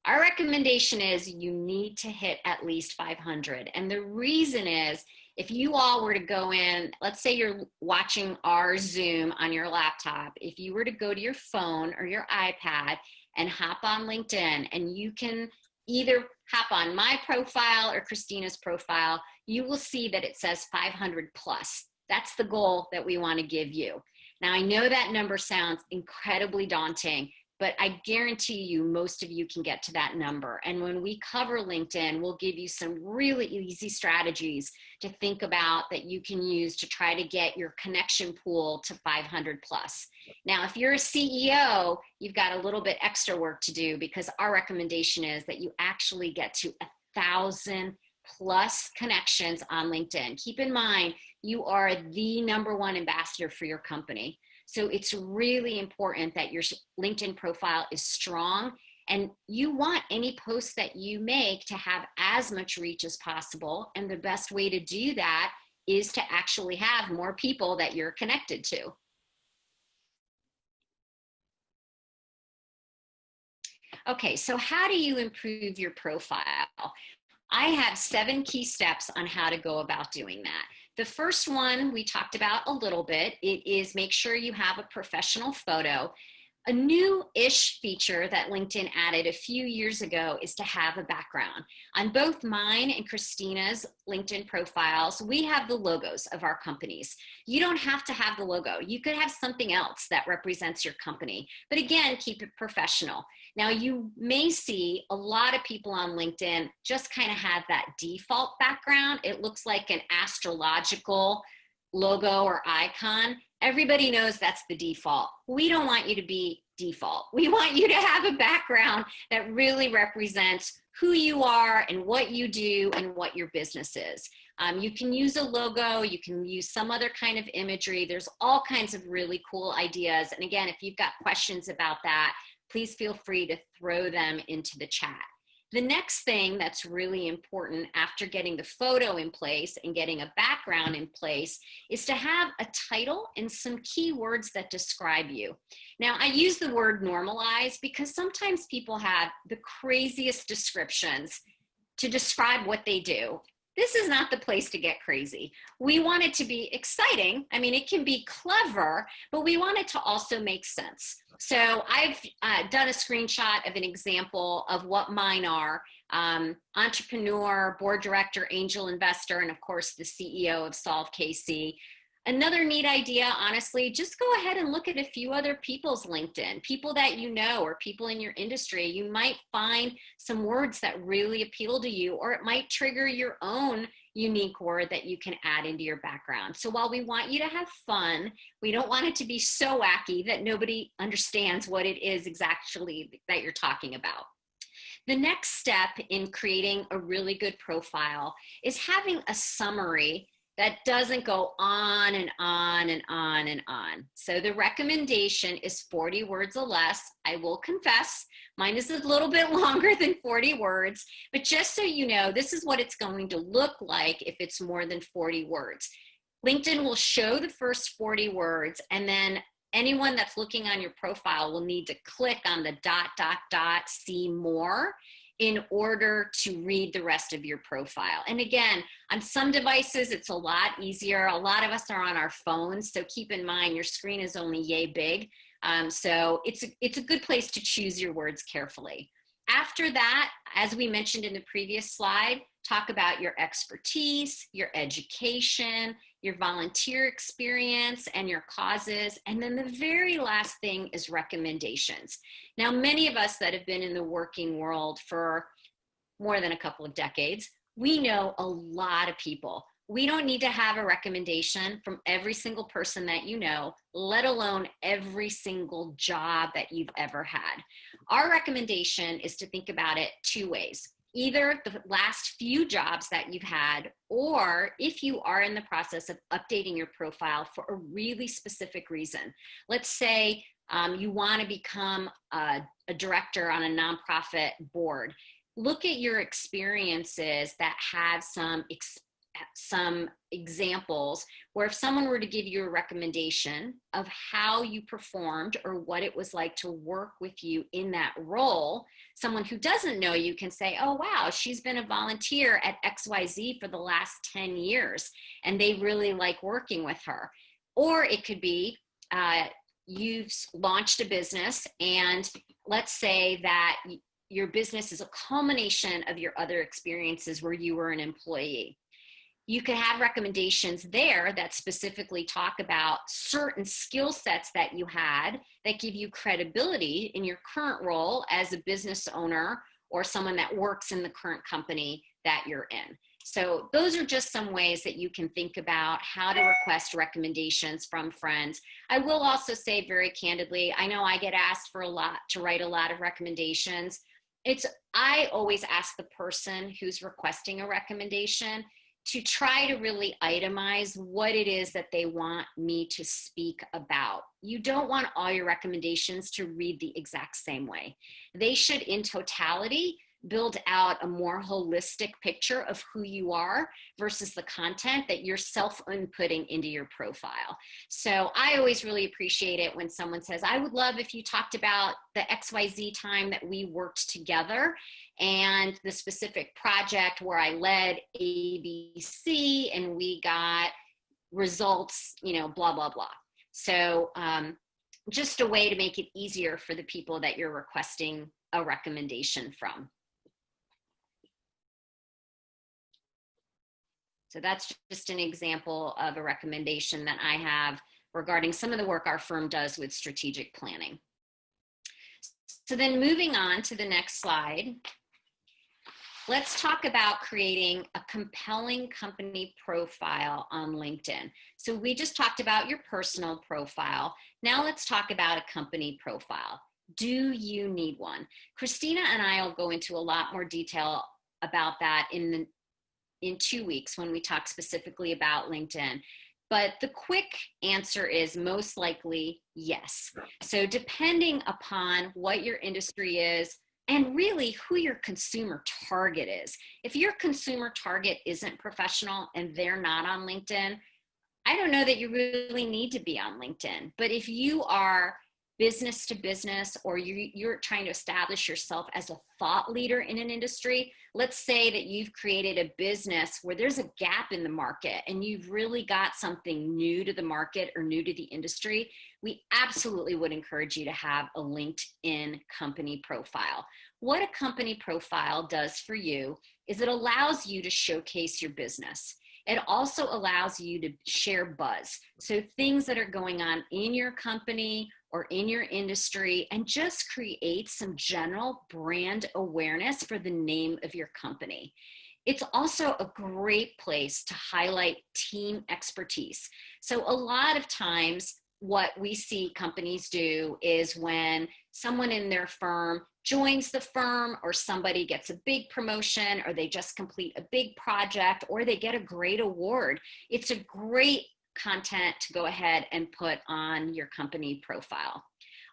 Our recommendation is you need to hit at least 500. And the reason is, if you all were to go in, let's say you're watching our Zoom on your laptop, if you were to go to your phone or your iPad and hop on LinkedIn, and you can either hop on my profile or Christina's profile, you will see that it says 500 plus. That's the goal that we want to give you. Now, I know that number sounds incredibly daunting, but I guarantee you most of you can get to that number. And when we cover LinkedIn, we'll give you some really easy strategies to think about that you can use to try to get your connection pool to 500 plus. Now, if you're a CEO, you've got a little bit extra work to do, because our recommendation is that you actually get to 1,000 plus connections on LinkedIn. Keep in mind, you are the #1 ambassador for your company. So it's really important that your LinkedIn profile is strong, and you want any posts that you make to have as much reach as possible. And the best way to do that is to actually have more people that you're connected to. Okay, so how do you improve your profile? I have 7 key steps on how to go about doing that. The first one we talked about a little bit. It is make sure you have a professional photo. A new-ish feature that LinkedIn added a few years ago is to have a background. On both mine and Christina's LinkedIn profiles, we have the logos of our companies. You don't have to have the logo. You could have something else that represents your company. But again, keep it professional. Now, you may see a lot of people on LinkedIn just kind of have that default background. It looks like an astrological logo or icon. Everybody knows that's the default. We don't want you to be default. We want you to have a background that really represents who you are and what you do and what your business is. You can use a logo, you can use some other kind of imagery. There's all kinds of really cool ideas. And again, if you've got questions about that, please feel free to throw them into the chat. The next thing that's really important after getting the photo in place and getting a background in place is to have a title and some keywords that describe you. Now, I use the word normalize because sometimes people have the craziest descriptions to describe what they do. this is not the place to get crazy. We want it to be exciting. I mean, it can be clever, but we want it to also make sense. So I've done a screenshot of an example of what mine are. Entrepreneur, board director, angel investor, and of course the CEO of Solve KC. Another neat idea, honestly, just go ahead and look at a few other people's LinkedIn, people that you know or people in your industry. You might find some words that really appeal to you, or it might trigger your own unique word that you can add into your background. So while we want you to have fun, we don't want it to be so wacky that nobody understands what it is exactly that you're talking about. The next step in creating a really good profile is having a summary that doesn't go on and on and on and on. So the recommendation is 40 words or less. I will confess, mine is a little bit longer than 40 words, but just so you know, this is what it's going to look like if it's more than 40 words. LinkedIn will show the first 40 words, and then anyone that's looking on your profile will need to click on the ... see more in order to read the rest of your profile. And again, on some devices, it's a lot easier. A lot of us are on our phones, so keep in mind your screen is only yay big. So it's a good place to choose your words carefully. After that, as we mentioned in the previous slide, talk about your expertise, your education, your volunteer experience, and your causes. And then the very last thing is recommendations. Now, many of us that have been in the working world for more than a couple of decades, we know a lot of people. We don't need to have a recommendation from every single person that you know, let alone every single job that you've ever had. Our recommendation is to think about it two ways. Either the last few jobs that you've had, or if you are in the process of updating your profile for a really specific reason. Let's say you want to become a director on a nonprofit board. Look at your experiences that have some examples where if someone were to give you a recommendation of how you performed or what it was like to work with you in that role, someone who doesn't know you can say, oh, wow, she's been a volunteer at XYZ for the last 10 years, and they really like working with her. Or it could be you've launched a business, and let's say that your business is a culmination of your other experiences where you were an employee. You can have recommendations there that specifically talk about certain skill sets that you had that give you credibility in your current role as a business owner or someone that works in the current company that you're in. So those are just some ways that you can think about how to request recommendations from friends. I will also say very candidly, I know I get asked to write a lot of recommendations. I always ask the person who's requesting a recommendation to try to really itemize what it is that they want me to speak about. You don't want all your recommendations to read the exact same way. They should, in totality, build out a more holistic picture of who you are versus the content that you're self-inputting into your profile. So I always really appreciate it when someone says, I would love if you talked about the XYZ time that we worked together and the specific project where I led ABC and we got results, blah, blah, blah. So just a way to make it easier for the people that you're requesting a recommendation from. So that's just an example of a recommendation that I have regarding some of the work our firm does with strategic planning. So then moving on to the next slide, let's talk about creating a compelling company profile on LinkedIn. So we just talked about your personal profile. Now let's talk about a company profile. Do you need one? Christina and I will go into a lot more detail about that in 2 weeks when we talk specifically about LinkedIn. But the quick answer is most likely yes. So depending upon what your industry is and really who your consumer target is. If your consumer target isn't professional and they're not on LinkedIn, I don't know that you really need to be on LinkedIn. But if you are business to business, or you're trying to establish yourself as a thought leader in an industry. Let's say that you've created a business where there's a gap in the market and you've really got something new to the market or new to the industry. We absolutely would encourage you to have a LinkedIn company profile. What a company profile does for you is it allows you to showcase your business. It also allows you to share buzz. So things that are going on in your company or in your industry, and just create some general brand awareness for the name of your company. It's also a great place to highlight team expertise. So a lot of times what we see companies do is when someone in their firm joins the firm, or somebody gets a big promotion, or they just complete a big project, or they get a great award, it's a great content to go ahead and put on your company profile.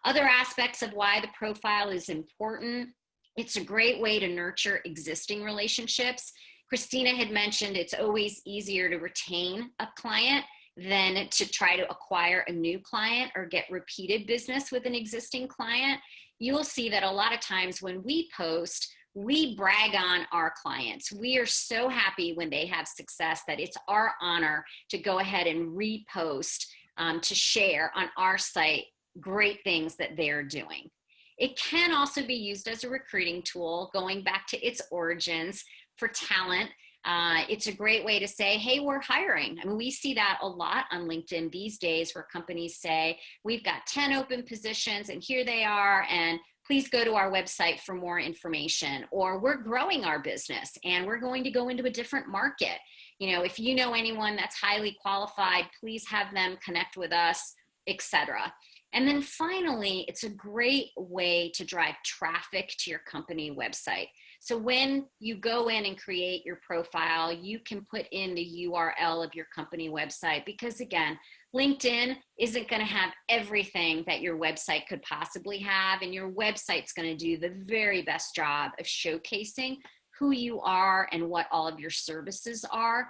Other aspects of why the profile is important: it's a great way to nurture existing relationships. Christina had mentioned it's always easier to retain a client than to try to acquire a new client or get repeated business with an existing client. You'll see that a lot of times when we post, we brag on our clients. We are so happy when they have success that it's our honor to go ahead and repost, to share on our site great things that they're doing. It can also be used as a recruiting tool, going back to its origins for talent. It's a great way to say, hey, we're hiring. I mean, we see that a lot on LinkedIn these days, where companies say, we've got 10 open positions and here they are, and please go to our website for more information. Or we're growing our business and we're going to go into a different market. You know, if you know anyone that's highly qualified, please have them connect with us, etc. And then finally, it's a great way to drive traffic to your company website. So when you go in and create your profile, you can put in the URL of your company website, because again, LinkedIn isn't going to have everything that your website could possibly have, and your website's going to do the very best job of showcasing who you are and what all of your services are.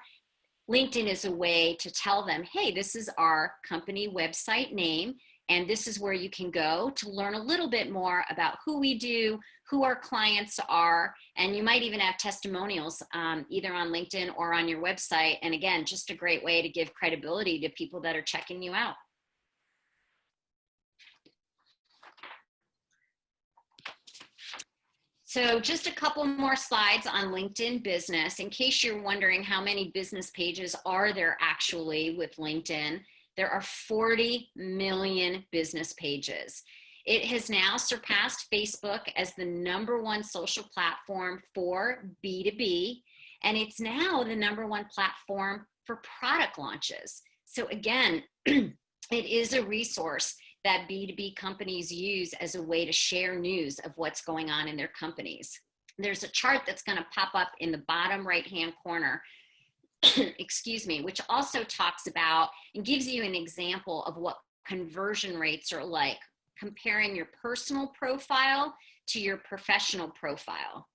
LinkedIn is a way to tell them, hey, this is our company website name, and this is where you can go to learn a little bit more about who we do, who our clients are, and you might even have testimonials either on LinkedIn or on your website. And again, just a great way to give credibility to people that are checking you out. So just a couple more slides on LinkedIn Business. In case you're wondering how many business pages are there actually with LinkedIn, there are 40 million business pages. It has now surpassed Facebook as the #1 social platform for B2B, and it's now the #1 platform for product launches. So again, it is a resource that B2B companies use as a way to share news of what's going on in their companies. There's a chart that's going to pop up in the bottom right-hand corner, excuse me, which also talks about and gives you an example of what conversion rates are like, comparing your personal profile to your professional profile.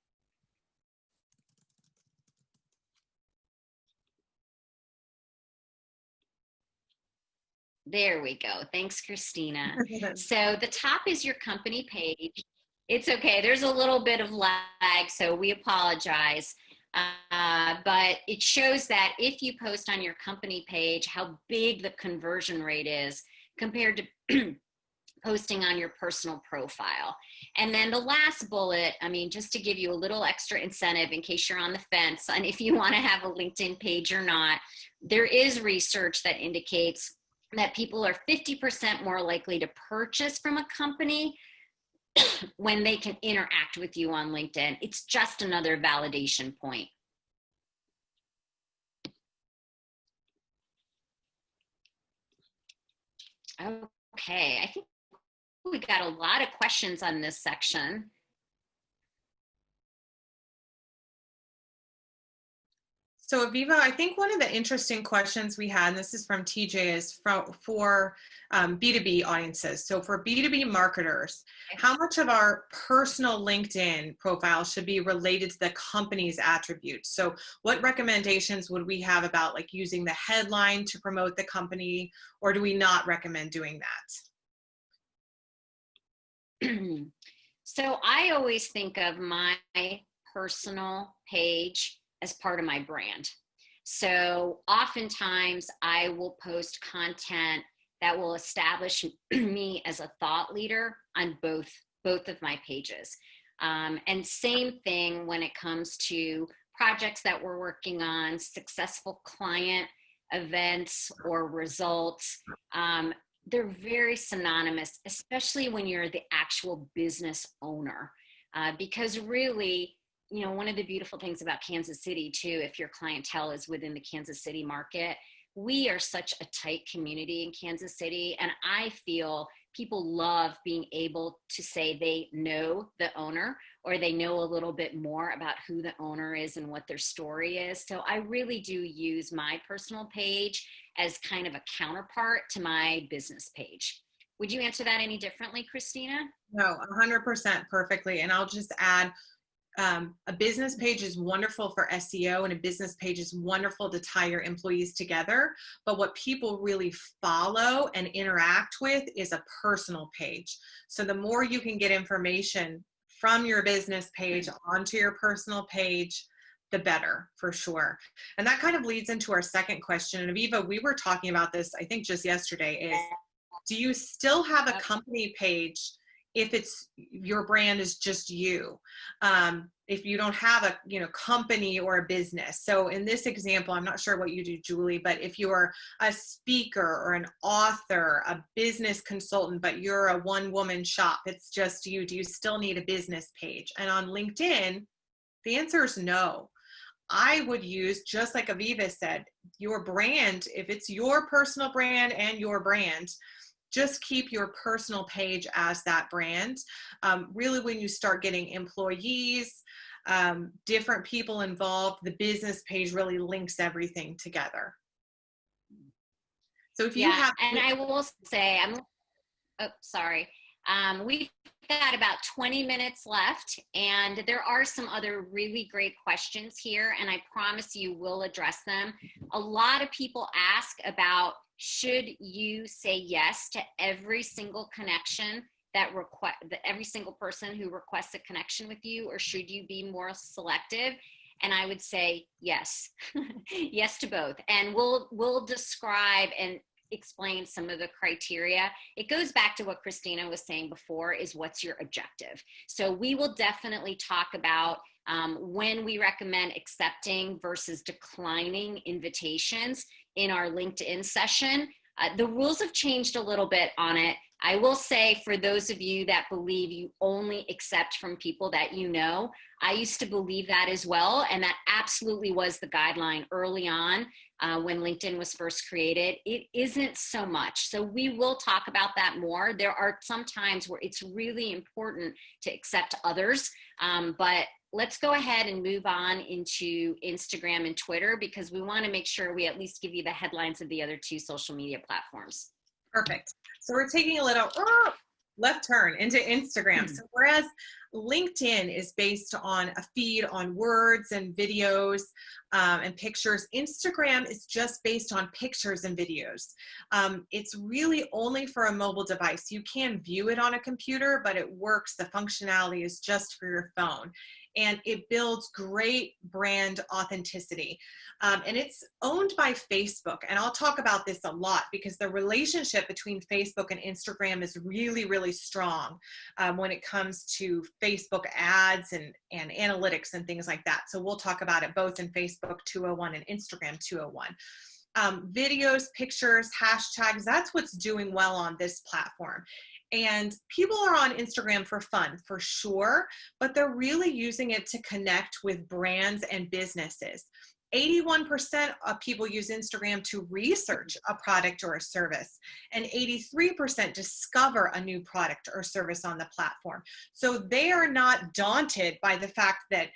There we go. Thanks, Christina. So the top is your company page. It's okay. There's a little bit of lag, so we apologize. But it shows that if you post on your company page, how big the conversion rate is compared to posting on your personal profile. And then the last bullet, I mean, just to give you a little extra incentive in case you're on the fence on if you want to have a LinkedIn page or not, there is research that indicates that people are 50% more likely to purchase from a company when they can interact with you on LinkedIn. It's just another validation point. Okay, I think we got a lot of questions on this section. So Aviva, I think one of the interesting questions we had, and this is from TJ, is for B2B audiences. So for B2B marketers, how much of our personal LinkedIn profile should be related to the company's attributes? So what recommendations would we have about like using the headline to promote the company, or do we not recommend doing that? So I always think of my personal page as part of my brand. So oftentimes I will post content that will establish me as a thought leader on both of my pages. And same thing when it comes to projects that we're working on, successful client events or results. They're very synonymous, especially when you're the actual business owner. Because really, you know, one of the beautiful things about Kansas City too, if your clientele is within the Kansas City market, we are such a tight community in Kansas City. And I feel people love being able to say they know the owner, or they know a little bit more about who the owner is and what their story is. So I really do use my personal page as kind of a counterpart to my business page. Would you answer that any differently, Christina? No, 100% perfectly. And I'll just add, a business page is wonderful for SEO, and a business page is wonderful to tie your employees together. But what people really follow and interact with is a personal page. So the more you can get information from your business page onto your personal page, the better, for sure. And that kind of leads into our second question. And Aviva, we were talking about this, I think just yesterday, is do you still have a company page if it's your brand is just you? If you don't have a company or a business. So in this example, I'm not sure what you do, Julie, but if you're a speaker or an author, a business consultant, but you're a one-woman shop, it's just you, do you still need a business page? And on LinkedIn, the answer is no. I would use, just like Aviva said, your brand, if it's your personal brand and your brand, just keep your personal page as that brand. Really, when you start getting employees, different people involved, the business page really links everything together. So if you have, and I will say, we've got about 20 minutes left, and there are some other really great questions here, and I promise you we'll address them. A lot of people ask about, should you say yes to every single connection every single person who requests a connection with you, or should you be more selective? And I would say yes, yes to both. And we'll describe and explain some of the criteria. It goes back to what Christina was saying before, is what's your objective. So we will definitely talk about when we recommend accepting versus declining invitations in our LinkedIn session. The rules have changed a little bit on it. I will say, for those of you that believe you only accept from people that you know, I used to believe that as well, and that absolutely was the guideline early on when LinkedIn was first created. It isn't so much. So we will talk about that more. There are some times where it's really important to accept others, but let's go ahead and move on into Instagram and Twitter, because we want to make sure we at least give you the headlines of the other two social media platforms. Perfect. So we're taking a little left turn into Instagram. So whereas LinkedIn is based on a feed on words and videos and pictures, Instagram is just based on pictures and videos. It's really only for a mobile device. You can view it on a computer, but it works. The functionality is just for your phone. And it builds great brand authenticity. And it's owned by Facebook. And I'll talk about this a lot, because the relationship between Facebook and Instagram is really, really strong when it comes to Facebook ads and analytics and things like that. So we'll talk about it both in Facebook 201 and Instagram 201. Videos, pictures, hashtags, that's what's doing well on this platform. And people are on Instagram for fun, for sure, but they're really using it to connect with brands and businesses. 81% of people use Instagram to research a product or a service, and 83% discover a new product or service on the platform. So they are not daunted by the fact that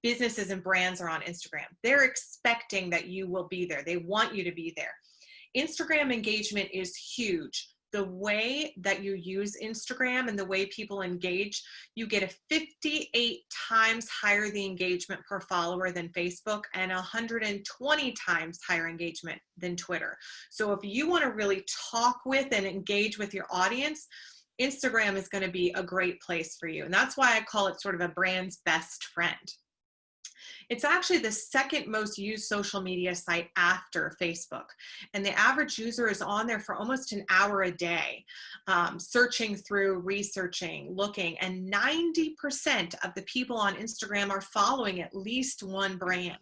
businesses and brands are on Instagram. They're expecting that you will be there. They want you to be there. Instagram engagement is huge. The way that you use Instagram and the way people engage, you get a 58 times higher the engagement per follower than Facebook, and 120 times higher engagement than Twitter. So if you want to really talk with and engage with your audience, Instagram is going to be a great place for you. And that's why I call it sort of a brand's best friend. It's actually the second most used social media site after Facebook. And the average user is on there for almost an hour a day, searching through, researching, looking, and 90% of the people on Instagram are following at least one brand.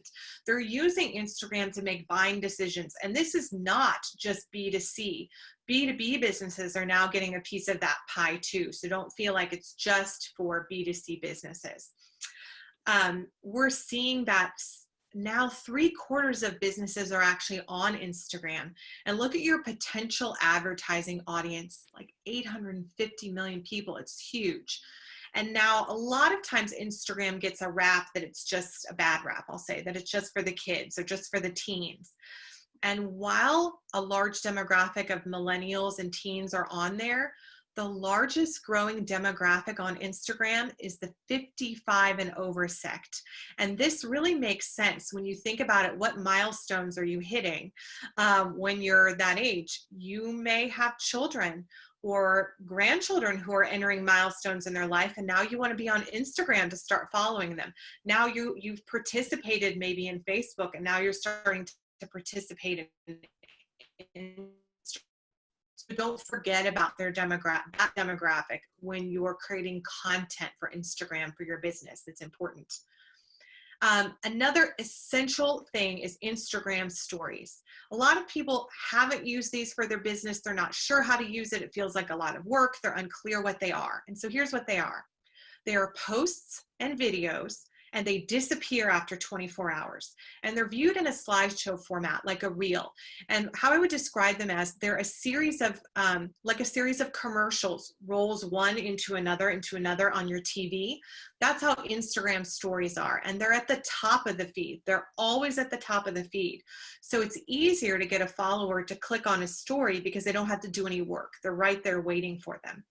They're using Instagram to make buying decisions. And this is not just B2C. B2B businesses are now getting a piece of that pie too. So don't feel like it's just for B2C businesses. We're seeing that now 3/4 of businesses are actually on Instagram. And look at your potential advertising audience, like 850 million people. It's huge. And now a lot of times Instagram gets a rap that it's just a bad rap, I'll say, that it's just for the kids or just for the teens. And while a large demographic of millennials and teens are on there, the largest growing demographic on Instagram is the 55 and over sect. And this really makes sense when you think about it. What milestones are you hitting when you're that age? You may have children or grandchildren who are entering milestones in their life, and now you want to be on Instagram to start following them. Now you've participated maybe in Facebook, and now you're starting to participate in So don't forget about that demographic when you're creating content for Instagram for your business. It's important. Another essential thing is Instagram stories. A lot of people haven't used these for their business. They're not sure how to use it. It feels like a lot of work. They're unclear what they are. And so here's what they are. They are posts and videos, and they disappear after 24 hours. And they're viewed in a slideshow format, like a reel. And how I would describe them as, they're a series of, like a series of commercials, rolls one into another on your TV. That's how Instagram stories are. And they're at the top of the feed. They're always at the top of the feed. So it's easier to get a follower to click on a story because they don't have to do any work. They're right there waiting for them.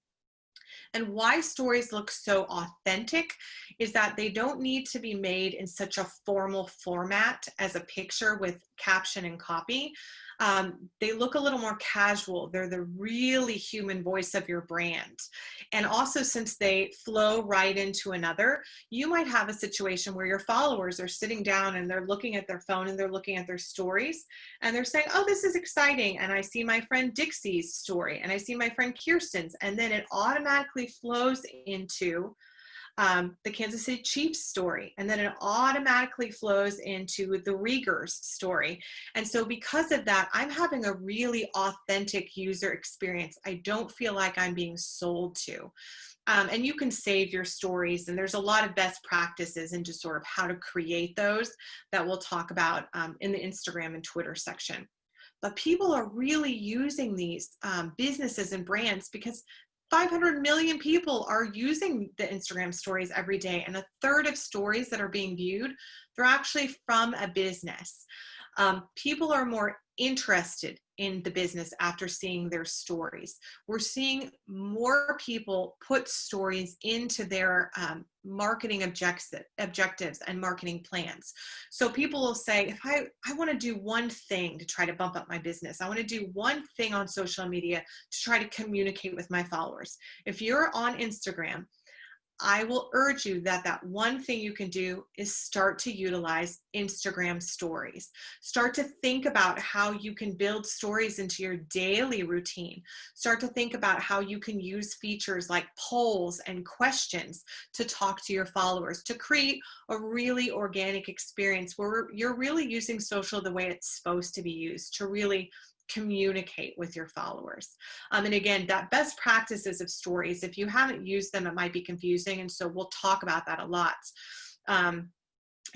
And why stories look so authentic is that they don't need to be made in such a formal format as a picture with caption and copy. They look a little more casual. They're the really human voice of your brand. And also, since they flow right into another, you might have a situation where your followers are sitting down and they're looking at their phone and they're looking at their stories and they're saying, oh, this is exciting. And I see my friend Dixie's story and I see my friend Kirsten's, and then it automatically flows into the Kansas City Chiefs story, and then it automatically flows into the Rieger's story. And so because of that, I'm having a really authentic user experience. I don't feel like I'm being sold to. And you can save your stories, and there's a lot of best practices into sort of how to create those that we'll talk about in the Instagram and Twitter section. But people are really using these businesses and brands because 500 million people are using the Instagram stories every day, and 1/3 of stories that are being viewed, they're actually from a business. People are more interested in the business after seeing their stories. We're seeing more people put stories into their marketing objectives and marketing plans. So people will say, if I want to do one thing to try to bump up my business, I want to do one thing on social media to try to communicate with my followers. If you're on Instagram, I will urge you that that one thing you can do is start to utilize Instagram stories. Start to think about how you can build stories into your daily routine. Start to think about how you can use features like polls and questions to talk to your followers, to create a really organic experience where you're really using social the way it's supposed to be used, to really communicate with your followers. And again, that best practices of stories, if you haven't used them, it might be confusing. And so we'll talk about that a lot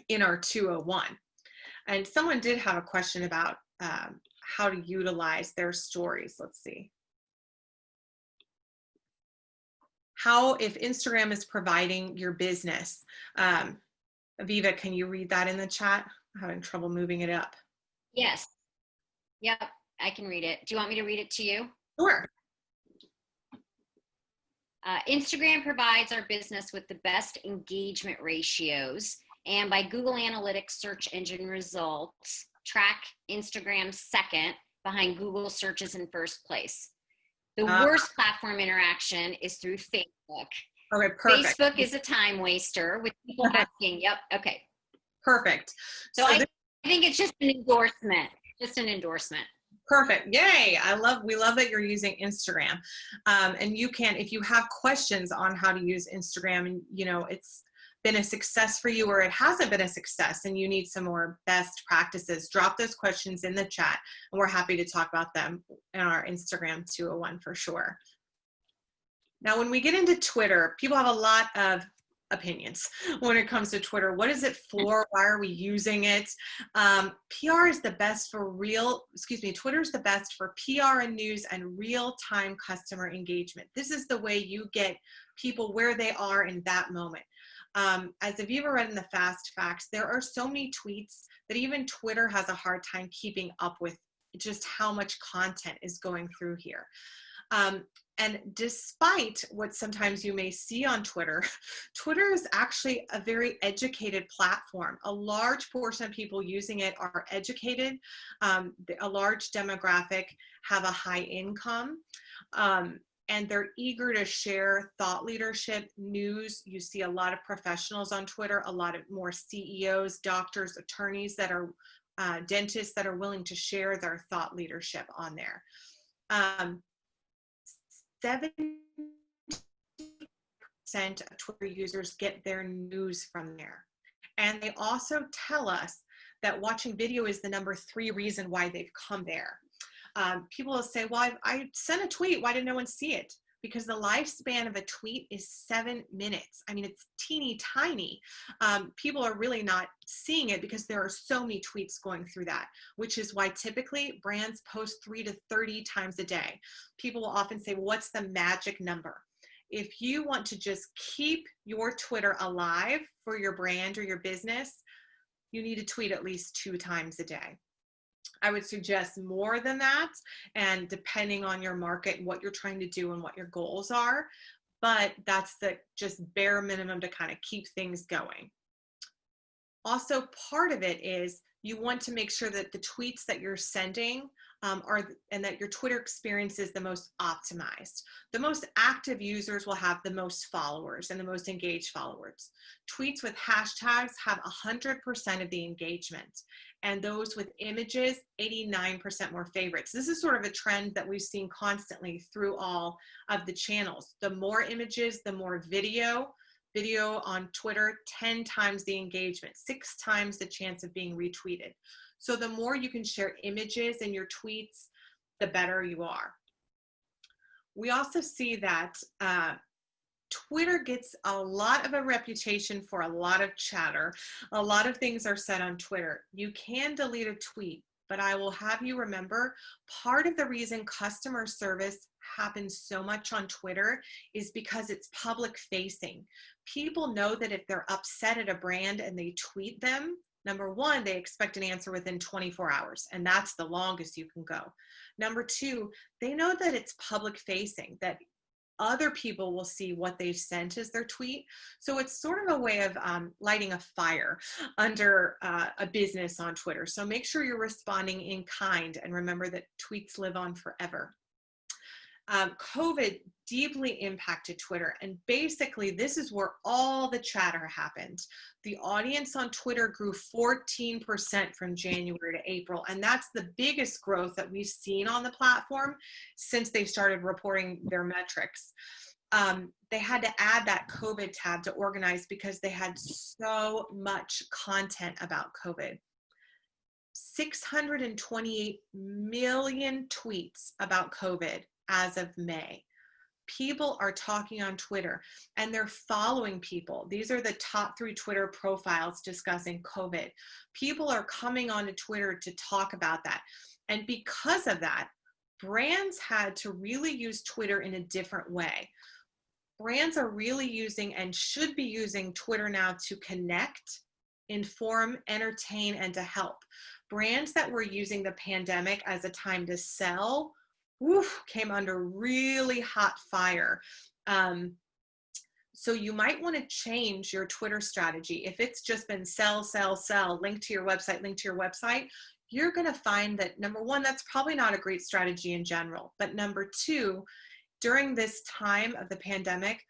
in our 201. And someone did have a question about how to utilize their stories. Let's see. How, if Instagram is providing your business, Aviva, can you read that in the chat? I'm having trouble moving it up. Yes. Yep. I can read it. Do you want me to read it to you? Sure. Instagram provides our business with the best engagement ratios, and by Google Analytics search engine results, track Instagram second behind Google searches in first place. The worst platform interaction is through Facebook. Okay, perfect. Facebook is a time waster with people asking, yep, okay. Perfect. So I think it's just an endorsement, Perfect. Yay. We love that you're using Instagram. And you can, if you have questions on how to use Instagram and, you know, it's been a success for you or it hasn't been a success and you need some more best practices, drop those questions in the chat and we're happy to talk about them in our Instagram 201 for sure. Now, when we get into Twitter, people have a lot of opinions when it comes to Twitter. What is it for? Why are we using it? PR is the best for Twitter is the best for PR and news and real-time customer engagement. This is the way you get people where they are in that moment. As Aviva read in the Fast Facts, there are so many tweets that even Twitter has a hard time keeping up with just how much content is going through here. And despite what sometimes you may see on Twitter, Twitter is actually a very educated platform. A large portion of people using it are educated. A large demographic have a high income. And they're eager to share thought leadership, news. You see a lot of professionals on Twitter, a lot of more CEOs, doctors, attorneys that are dentists that are willing to share their thought leadership on there. 70% of Twitter users get their news from there. And they also tell us that watching video is the #3 reason why they've come there. People will say, well, I sent a tweet. Why didn't no one see it? Because the lifespan of a tweet is 7 minutes. I mean, it's teeny tiny. People are really not seeing it because there are so many tweets going through that, which is why typically brands post 3 to 30 times a day. People will often say, what's the magic number? If you want to just keep your Twitter alive for your brand or your business, you need to tweet at least 2 times a day. I would suggest more than that, and depending on your market, what you're trying to do and what your goals are, but that's the just bare minimum to kind of keep things going. Also, part of it is you want to make sure that the tweets that you're sending and that your Twitter experience is the most optimized. The most active users will have the most followers and the most engaged followers. Tweets with hashtags have 100% of the engagement, and those with images, 89% more favorites. This is sort of a trend that we've seen constantly through all of the channels. The more images, the more video. Video on Twitter, 10 times the engagement, 6 times the chance of being retweeted. So the more you can share images in your tweets, the better you are. We also see that Twitter gets a lot of a reputation for a lot of chatter. A lot of things are said on Twitter. You can delete a tweet, but I will have you remember, part of the reason customer service happens so much on Twitter is because it's public facing. People know that if they're upset at a brand and they tweet them, #1, they expect an answer within 24 hours, and that's the longest you can go. #2, they know that it's public facing, that other people will see what they've sent as their tweet. So it's sort of a way of lighting a fire under a business on Twitter. So make sure you're responding in kind, and remember that tweets live on forever. COVID deeply impacted Twitter, and basically this is where all the chatter happened. The audience on Twitter grew 14% from January to April, and that's the biggest growth that we've seen on the platform since they started reporting their metrics. They had to add that COVID tab to organize because they had so much content about COVID. 628 million tweets about COVID as of May. People are talking on Twitter and they're following people. These are the top 3 Twitter profiles discussing COVID. People are coming onto Twitter to talk about that. And because of that, brands had to really use Twitter in a different way. Brands are really using and should be using Twitter now to connect, inform, entertain, and to help. Brands that were using the pandemic as a time to sell came under really hot fire. So you might want to change your Twitter strategy. If it's just been sell, sell, sell, link to your website, you're going to find that #1, that's probably not a great strategy in general. But #2, during this time of the pandemic,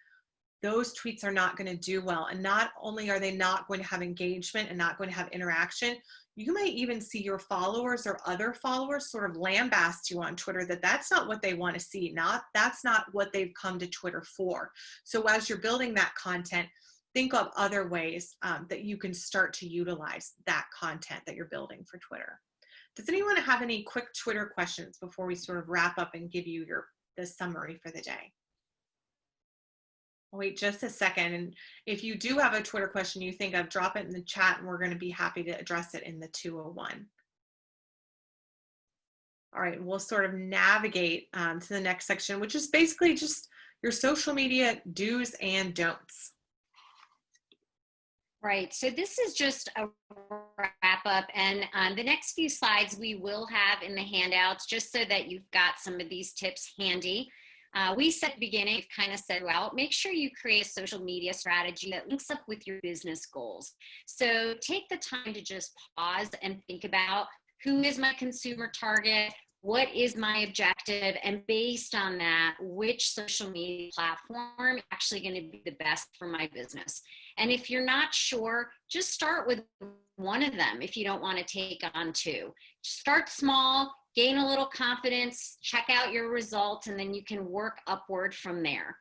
those tweets are not going to do well. And not only are they not going to have engagement and not going to have interaction, you might even see your followers or other followers sort of lambast you on Twitter that that's not what they want to see. That's not what they've come to Twitter for. So as you're building that content, think of other ways that you can start to utilize that content that you're building for Twitter. Does anyone have any quick Twitter questions before we sort of wrap up and give you the summary for the day? I'll wait just a second. And if you do have a Twitter question you think of, drop it in the chat and we're going to be happy to address it in the 201. All right, we'll sort of navigate to the next section, which is basically just your social media do's and don'ts. Right, so this is just a wrap up, and the next few slides we will have in the handouts just so that you've got some of these tips handy. We said at the beginning, we've kind of said, well, make sure you create a social media strategy that links up with your business goals. So take the time to just pause and think about who is my consumer target, what is my objective, and based on that, which social media platform is actually going to be the best for my business. And if you're not sure, just start with one of them if you don't want to take on two. Start small, gain a little confidence, check out your results, and then you can work upward from there.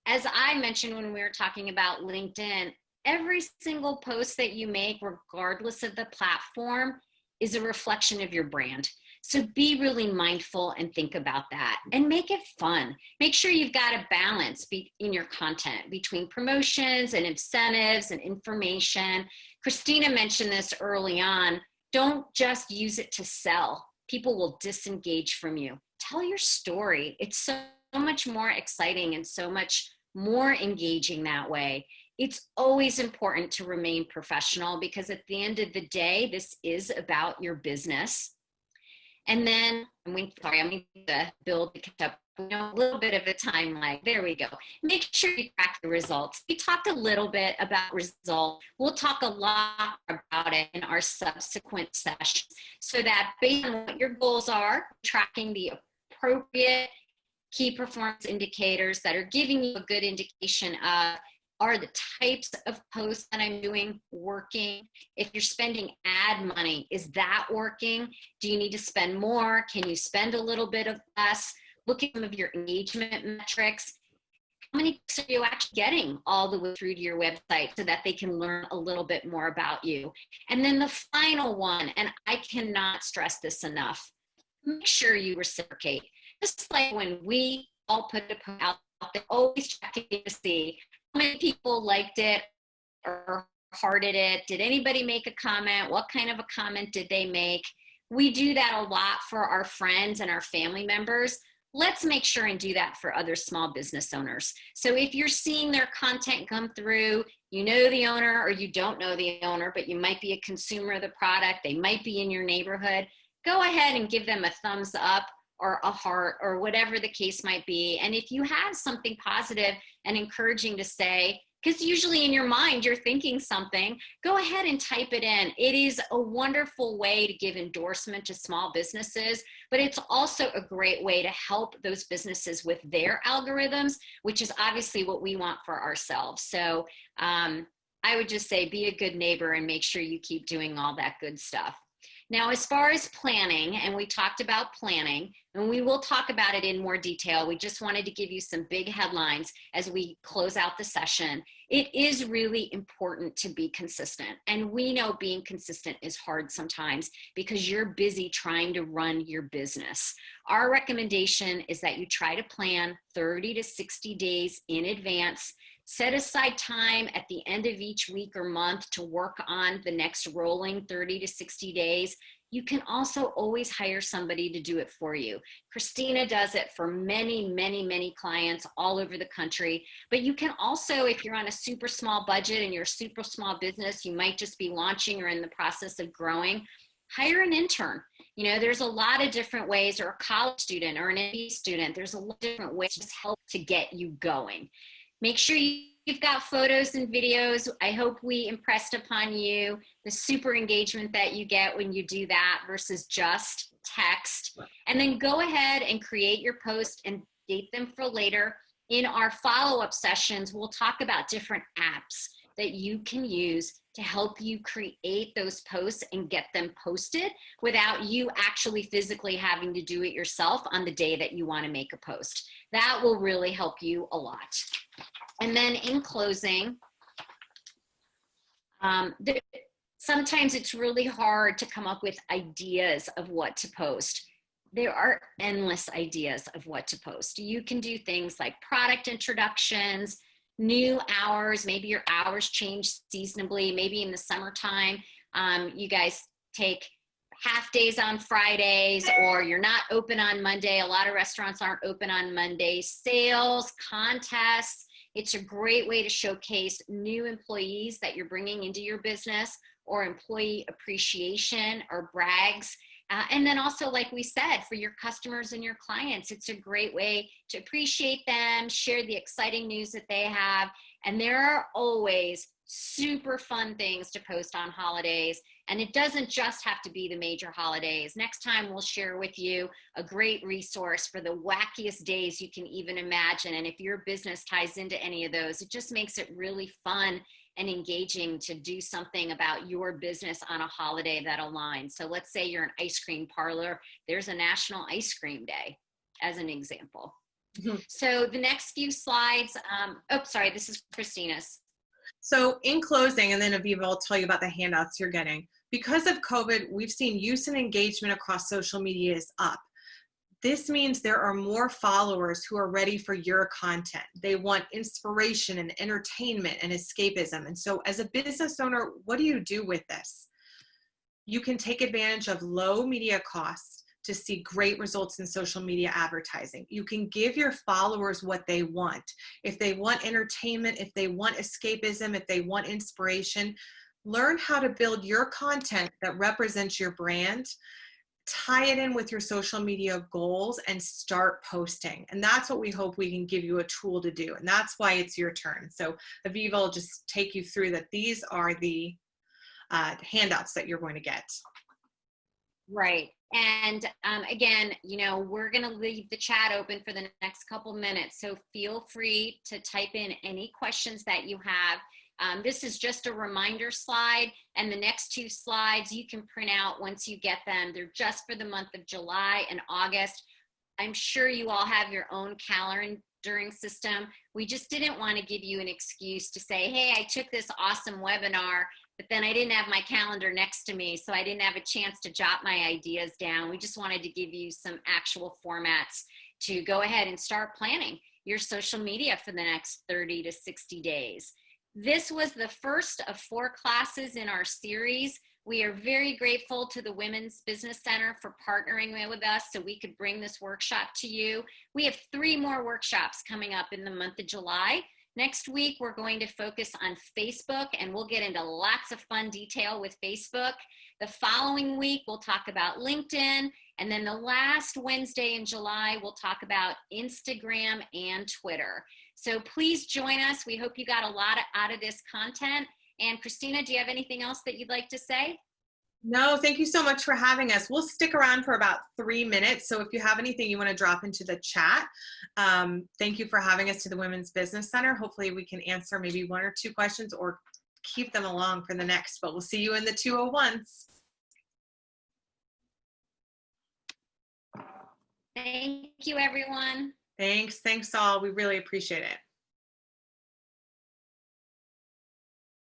As I mentioned when we were talking about LinkedIn, every single post that you make, regardless of the platform, is a reflection of your brand. So be really mindful and think about that and make it fun. Make sure you've got a balance in your content between promotions and incentives and information. Christina mentioned this early on. Don't just use it to sell. People will disengage from you. Tell your story. It's so much more exciting and so much more engaging that way. It's always important to remain professional because at the end of the day, this is about your business. And then, I'm going to build to catch up, a little bit of a time lag. There we go. Make sure you track the results. We talked a little bit about results. We'll talk a lot about it in our subsequent sessions so that based on what your goals are, tracking the appropriate key performance indicators that are giving you a good indication of are the types of posts that I'm doing working? If you're spending ad money, is that working? Do you need to spend more? Can you spend a little bit of less? Look at some of your engagement metrics. How many clicks are you actually getting all the way through to your website so that they can learn a little bit more about you? And then the final one, and I cannot stress this enough, make sure you reciprocate. Just like when we all put a post out there, always checking to see how many people liked it or hearted it. Did anybody make a comment? What kind of a comment did they make? We do that a lot for our friends and our family members. Let's make sure and do that for other small business owners. So if you're seeing their content come through, you know the owner or you don't know the owner, but you might be a consumer of the product, they might be in your neighborhood, go ahead and give them a thumbs up or a heart or whatever the case might be. And if you have something positive and encouraging to say, because usually in your mind you're thinking something, go ahead and type it in. It is a wonderful way to give endorsement to small businesses, but it's also a great way to help those businesses with their algorithms, which is obviously what we want for ourselves. So I would just say be a good neighbor and make sure you keep doing all that good stuff. Now, as far as planning, and we talked about planning, and we will talk about it in more detail. We just wanted to give you some big headlines as we close out the session. It is really important to be consistent. And we know being consistent is hard sometimes because you're busy trying to run your business. Our recommendation is that you try to plan 30 to 60 days in advance. Set aside time at the end of each week or month to work on the next rolling 30 to 60 days. You can also always hire somebody to do it for you. Christina does it for many, many, many clients all over the country. But you can also, if you're on a super small budget and you're a super small business, you might just be launching or in the process of growing, hire an intern. You know, there's a lot of different ways, or a college student or an MBA student. There's a lot of different ways to help to get you going. Make sure you've got photos and videos. I hope we impressed upon you the super engagement that you get when you do that versus just text. And then go ahead and create your post and date them for later. In our follow-up sessions, we'll talk about different apps that you can use to help you create those posts and get them posted without you actually physically having to do it yourself on the day that you want to make a post. That will really help you a lot. And then in closing, sometimes it's really hard to come up with ideas of what to post. There are endless ideas of what to post. You can do things like product introductions, new hours, maybe your hours change seasonably, maybe in the summertime, you guys take half days on Fridays, or you're not open on Monday. A lot of restaurants aren't open on Monday. Sales, contests, it's a great way to showcase new employees that you're bringing into your business, or employee appreciation or brags. And then also, like we said, for your customers and your clients, it's a great way to appreciate them, share the exciting news that they have. And there are always super fun things to post on holidays. And it doesn't just have to be the major holidays. Next time we'll share with you a great resource for the wackiest days you can even imagine. And if your business ties into any of those, it just makes it really fun and engaging to do something about your business on a holiday that aligns. So let's say you're an ice cream parlor. There's a National Ice Cream Day, as an example. Mm-hmm. So the next few slides, sorry, this is Christina's. So in closing, and then Aviva will tell you about the handouts you're getting. Because of COVID, we've seen use and engagement across social media is up. This means there are more followers who are ready for your content. They want inspiration and entertainment and escapism. And so as a business owner, what do you do with this? You can take advantage of low media costs to see great results in social media advertising. You can give your followers what they want. If they want entertainment, if they want escapism, if they want inspiration, learn how to build your content that represents your brand, tie it in with your social media goals, and start posting. And that's what we hope we can give you a tool to do. And that's why it's your turn. So Aviva will just take you through that. These are the handouts that you're going to get. Right. And again, you know, we're going to leave the chat open for the next couple minutes. So feel free to type in any questions that you have. This is just a reminder slide, and the next two slides you can print out once you get them. They're just for the month of July and August. I'm sure you all have your own calendaring system. We just didn't want to give you an excuse to say, hey, I took this awesome webinar, but then I didn't have my calendar next to me, so I didn't have a chance to jot my ideas down. We just wanted to give you some actual formats to go ahead and start planning your social media for the next 30 to 60 days. This was the first of 4 classes in our series. We are very grateful to the Women's Business Center for partnering with us so we could bring this workshop to you. We have 3 more workshops coming up in the month of July. Next week, we're going to focus on Facebook, and we'll get into lots of fun detail with Facebook. The following week, we'll talk about LinkedIn. And then the last Wednesday in July, we'll talk about Instagram and Twitter. So please join us. We hope you got a lot out of this content. And Christina, do you have anything else that you'd like to say? No, thank you so much for having us. We'll stick around for about 3 minutes. So if you have anything you want to drop into the chat, thank you for having us to the Women's Business Center. Hopefully we can answer maybe 1 or 2 questions or keep them along for the next, but we'll see you in the 201s. Thank you, everyone. Thanks all. We really appreciate it.